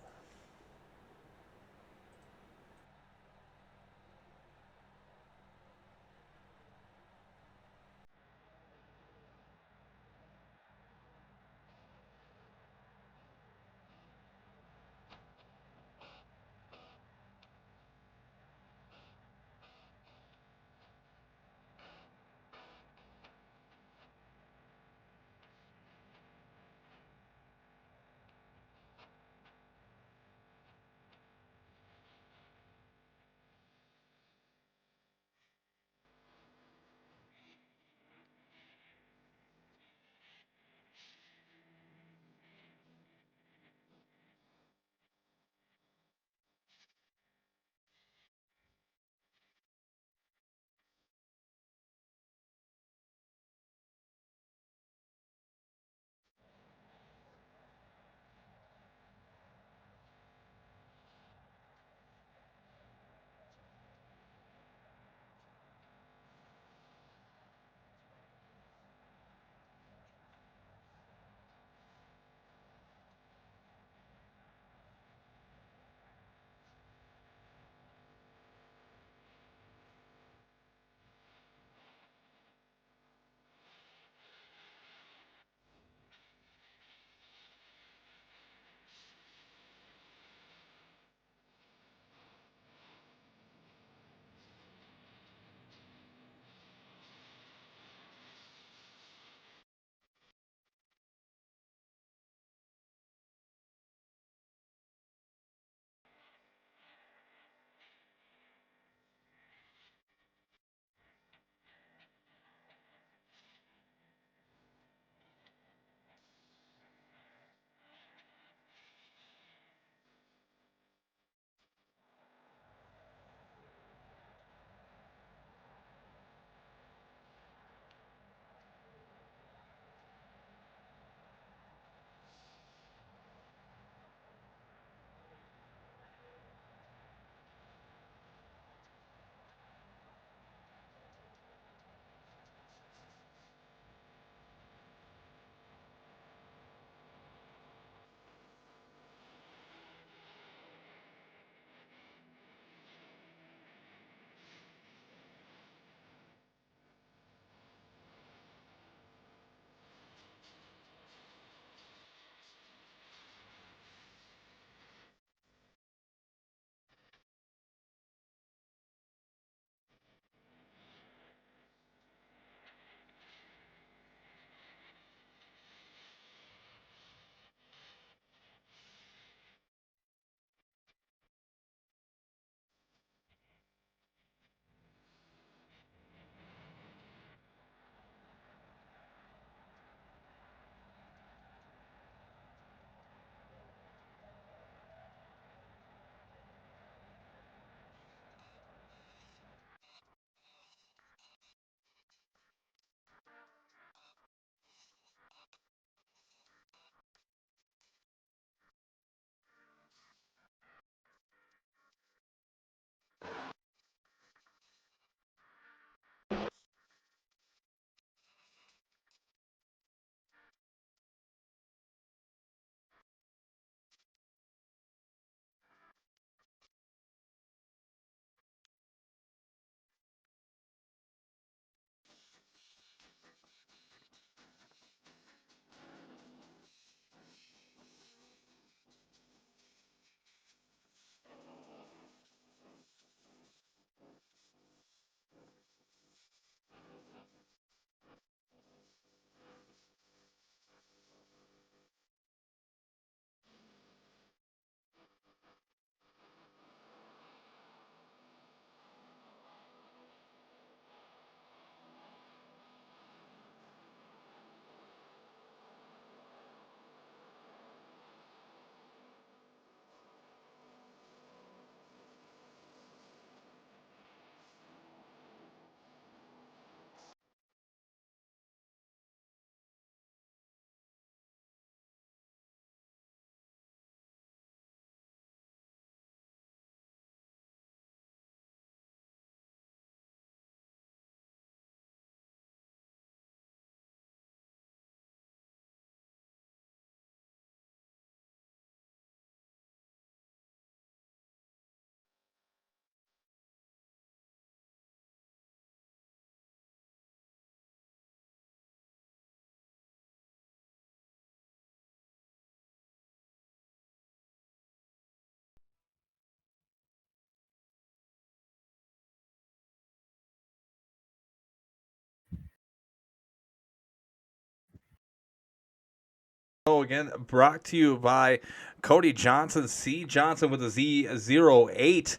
S1: Again, brought to you by Cody Johnson, C. Johnson with a Z08.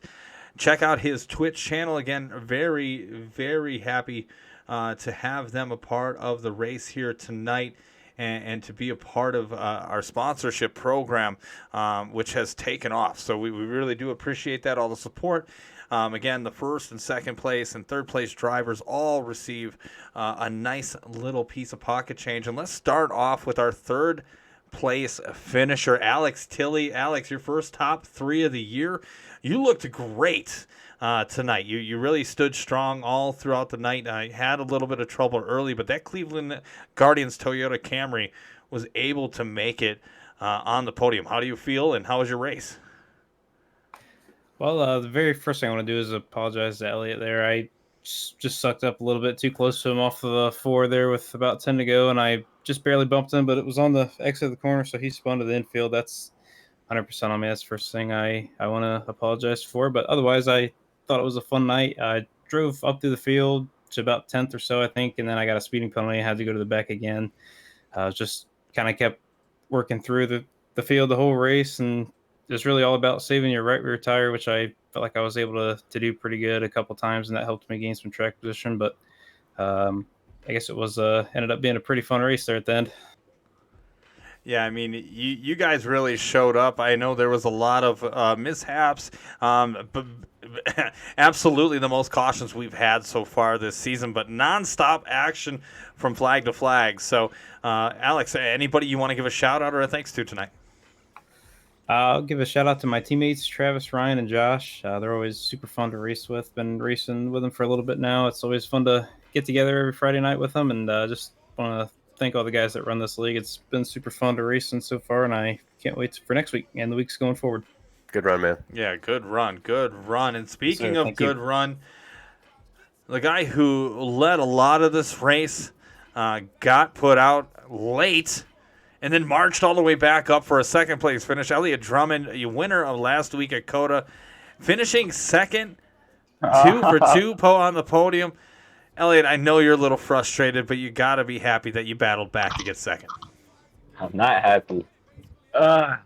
S1: Check out his Twitch channel. Again, very, very happy to have them a part of the race here tonight and to be a part of our sponsorship program, which has taken off. So we really do appreciate that, all the support. Again, the first and second place and third place drivers all receive a nice little piece of pocket change. And let's start off with our third place finisher, Alex Tilley. Alex, your first top 3 of the year. You looked great tonight. You really stood strong all throughout the night. I had a little bit of trouble early, but that Cleveland Guardians Toyota Camry was able to make it on the podium. How do you feel, and how was your race?
S7: Well, the very first thing I want to do is apologize to Elliott there. I just sucked up a little bit too close to him off the 4 there with about 10 to go, and I just barely bumped him, but it was on the exit of the corner, so he spun to the infield. That's 100% on me. That's the first thing I want to apologize for. But otherwise, I thought it was a fun night. I drove up through the field to about 10th or so, I think, and then I got a speeding penalty. I had to go to the back again. Just kind of kept working through the field the whole race, and it was really all about saving your right rear tire, which I felt like I was able to do pretty good a couple times, and that helped me gain some track position. But I guess it was ended up being a pretty fun race there at the end.
S1: Yeah, I mean, you guys really showed up. I know there was a lot of mishaps, but absolutely the most cautions we've had so far this season, but nonstop action from flag to flag. So, Alex, anybody you want to give a shout-out or a thanks to tonight?
S7: I'll give a shout-out to my teammates, Travis, Ryan, and Josh. They're always super fun to race with. Been racing with them for a little bit now. It's always fun to get together every Friday night with them, and just want to thank all the guys that run this league. It's been super fun to race in so far, and I can't wait for next week and the weeks going forward.
S2: Good run, man.
S1: Yeah, good run. And speaking
S7: Sir,
S1: of good run, the guy who led a lot of this race got put out late and then marched all the way back up for a second place finish. Elliott Drummond, a winner of last week at COTA, finishing second, 2 for 2 on the podium. Elliott, I know you're a little frustrated, but you got to be happy that you battled back to get second.
S8: I'm not happy. I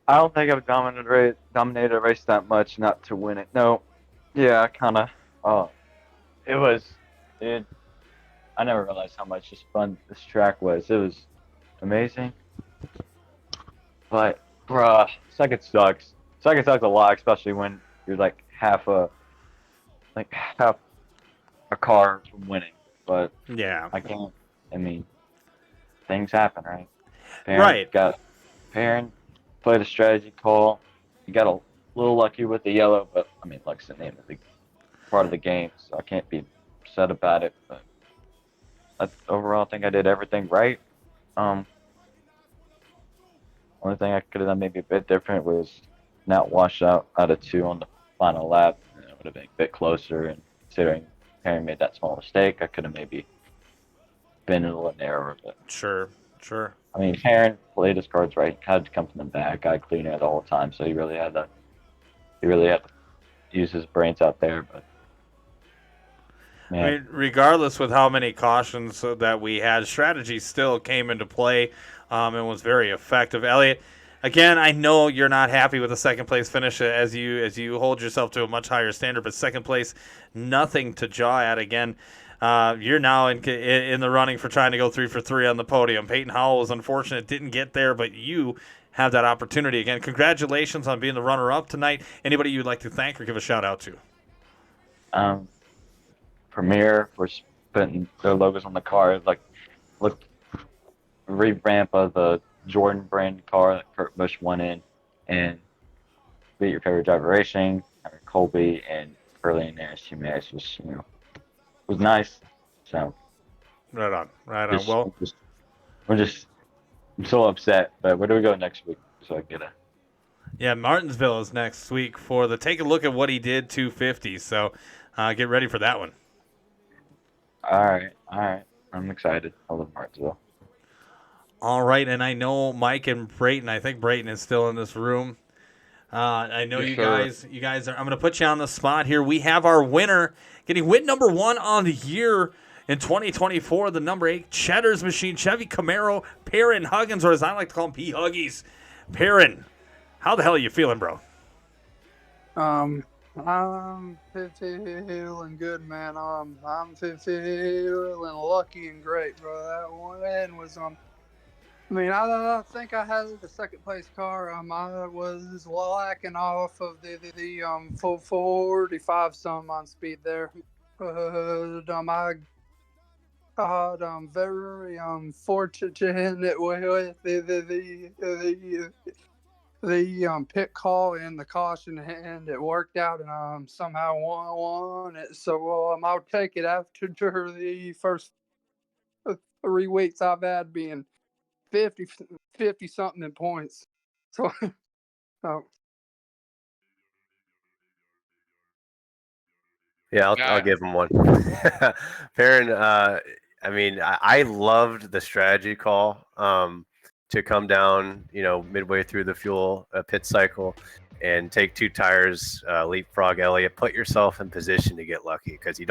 S8: don't think I've dominated a race that much not to win it. No. Yeah, I kind of. I never realized how much fun this track was. It was amazing. But, second sucks. Second sucks a lot, especially when you're like half a car from winning. But
S1: Yeah.
S8: I mean, things happen, right?
S1: Right.
S8: Perrin played a strategy call. He got a little lucky with the yellow, but I mean, luck's the name of the part of the game, so I can't be upset about it. But overall, I think I did everything right. Only thing I could have done maybe a bit different was not wash out of 2 on the final lap. It would have been a bit closer, and considering Perrin made that small mistake, I could have maybe been a little narrower. But
S1: Sure.
S8: I mean, Perrin played his cards right. He had to come from the back. I clean it all the time, so he really had to use his brains out there. But man,
S1: I mean, regardless with how many cautions that we had, strategy still came into play and was very effective. Elliott, again, I know you're not happy with the second place finish as you hold yourself to a much higher standard, but second place, nothing to jaw at. Again, you're now in the running for trying to go 3 for 3 on the podium. Peyton Howell was unfortunate, didn't get there, but you have that opportunity again. Congratulations on being the runner-up tonight. Anybody you'd like to thank or give a shout-out to?
S8: Premier for putting their logos on the car. Look, revamp of the Jordan brand car that Kurt Busch won in, and Beat Your Favorite Driver Racing, Colby, and early in there, Jimenez was nice. So
S1: Right on. Well,
S8: I'm so upset. But where do we go next week? So I get a.
S1: Yeah, Martinsville is next week for the take a look at what he did 250. So get ready for that one.
S8: All right. I'm excited. I love Martinsville.
S1: All right, and I know Mike and Brayton. I think Brayton is still in this room. I know
S4: Yes,
S1: you guys are. I'm going to put you on the spot here. We have our winner getting win number 1 on the year In 2024, the number 8 Cheddar's Machine Chevy Camaro, Perrin Huggins, or as I like to call him, P. Huggies. Perrin, how the hell are you feeling, bro?
S9: I'm feeling good, man. I'm feeling lucky and great, bro. That one was I mean, I think I had the second place car. I was lacking off of the 45 some on speed there. But I got very fortunate with the pit call and the caution, and it worked out, and somehow won it. So I'll take it after the first 3 weeks I've had being 50 something in points. So, so
S2: Yeah, I'll
S4: Yeah.
S2: give him one. Perrin, I mean, I loved the strategy call to come down, midway through the fuel pit cycle and take 2 tires, leapfrog Elliott, put yourself in position to get lucky because a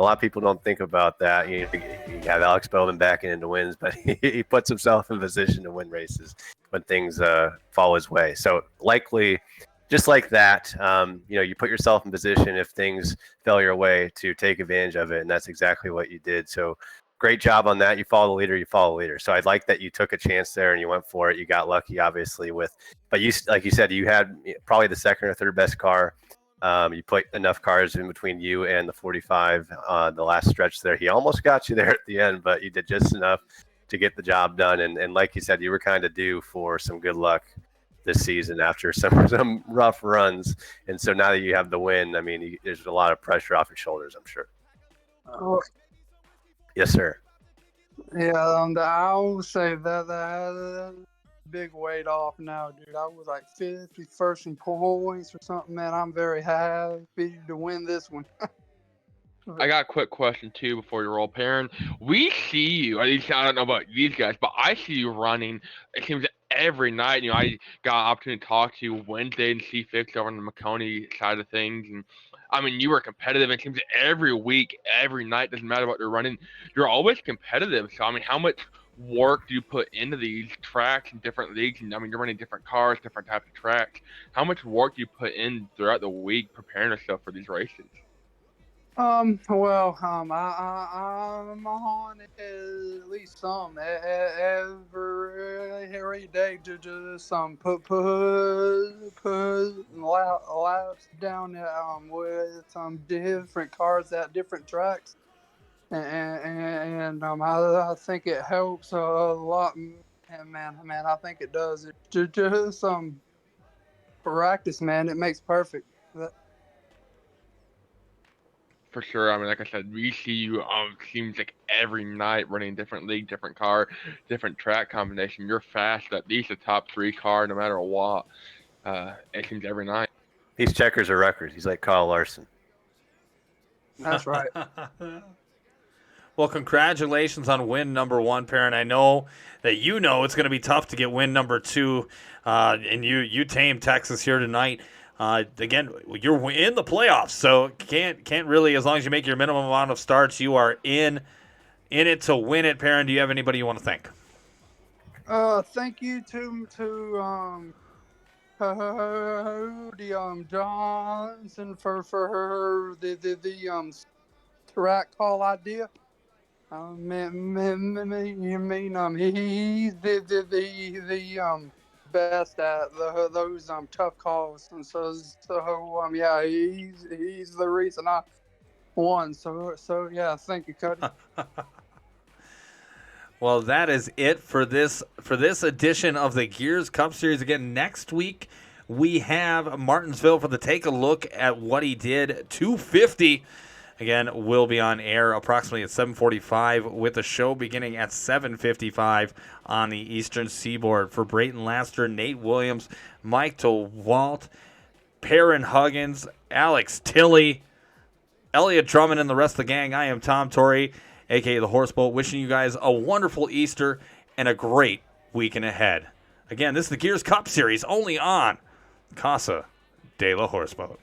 S2: lot of people don't think about that. You have Alex Belvin backing into wins, but he puts himself in position to win races when things fall his way. So likely, just like that, you put yourself in position if things fell your way to take advantage of it, and that's exactly what you did. So great job on that. You follow the leader, you follow the leader. So I'd like that you took a chance there and you went for it. You got lucky, obviously, but you, like you said, you had probably the second or third best car. You put enough cars in between you and the 45 the last stretch there. He almost got you there at the end, but you did just enough to get the job done. And like you said, you were kind of due for some good luck this season after some rough runs. And so now that you have the win, I mean, there's a lot of pressure off your shoulders, I'm sure. Yes, sir.
S9: yeah, I'll say that big weight off now, dude. I was like 51st in points or something, man. I'm very happy to win this one.
S4: I got a quick question too before you roll, Perrin. We see you, at least I don't know about these guys, but I see you running. It seems every night. I got an opportunity to talk to you Wednesday and C6 over on the McConey side of things, and I mean you were competitive. It seems every week, every night, doesn't matter what you're running, you're always competitive. So I mean, how much work do you put into these tracks and different leagues? And I mean, you're running different cars, different types of tracks. How much work do you put in throughout the week preparing yourself for these races?
S9: Well, I'm on at least some every day to just put laps down with some different cars at different tracks, and I think it helps a lot, and man, I think it does. It just practice, man. It makes perfect.
S4: For sure. I mean, like I said, we see you seems like every night running different league, different car, different track combination. You're fast, at least a top 3 car, no matter what. It seems every night.
S2: These checkers are records. He's like Kyle Larson.
S9: That's right.
S1: Well, congratulations on win number 1, Perrin. I know that it's going to be tough to get win number 2, and you tamed Texas here tonight. Again, you're in the playoffs, so can't really, as long as you make your minimum amount of starts, you are in it to win it. Perrin, do you have anybody you want to thank?
S9: Thank you to Cody Johnson for the track call idea. You mean he's the best at those tough calls, and so yeah, he's the reason I won. So yeah, thank you, Cody.
S1: Well, that is it for this edition of the Gears Cup Series. Again, next week we have Martinsville for the take a look at what he did. 250. Again, we'll be on air approximately at 7:45 with the show beginning at 7:55 on the Eastern Seaboard. For Brayton Laster, Nate Williams, Mike DeWalt, Perrin Huggins, Alex Tilley, Elliot Drummond, and the rest of the gang, I am Tom Torrey, a.k.a. The Horseboat, wishing you guys a wonderful Easter and a great weekend ahead. Again, this is the Gears Cup Series only on Casa de la Horseboat.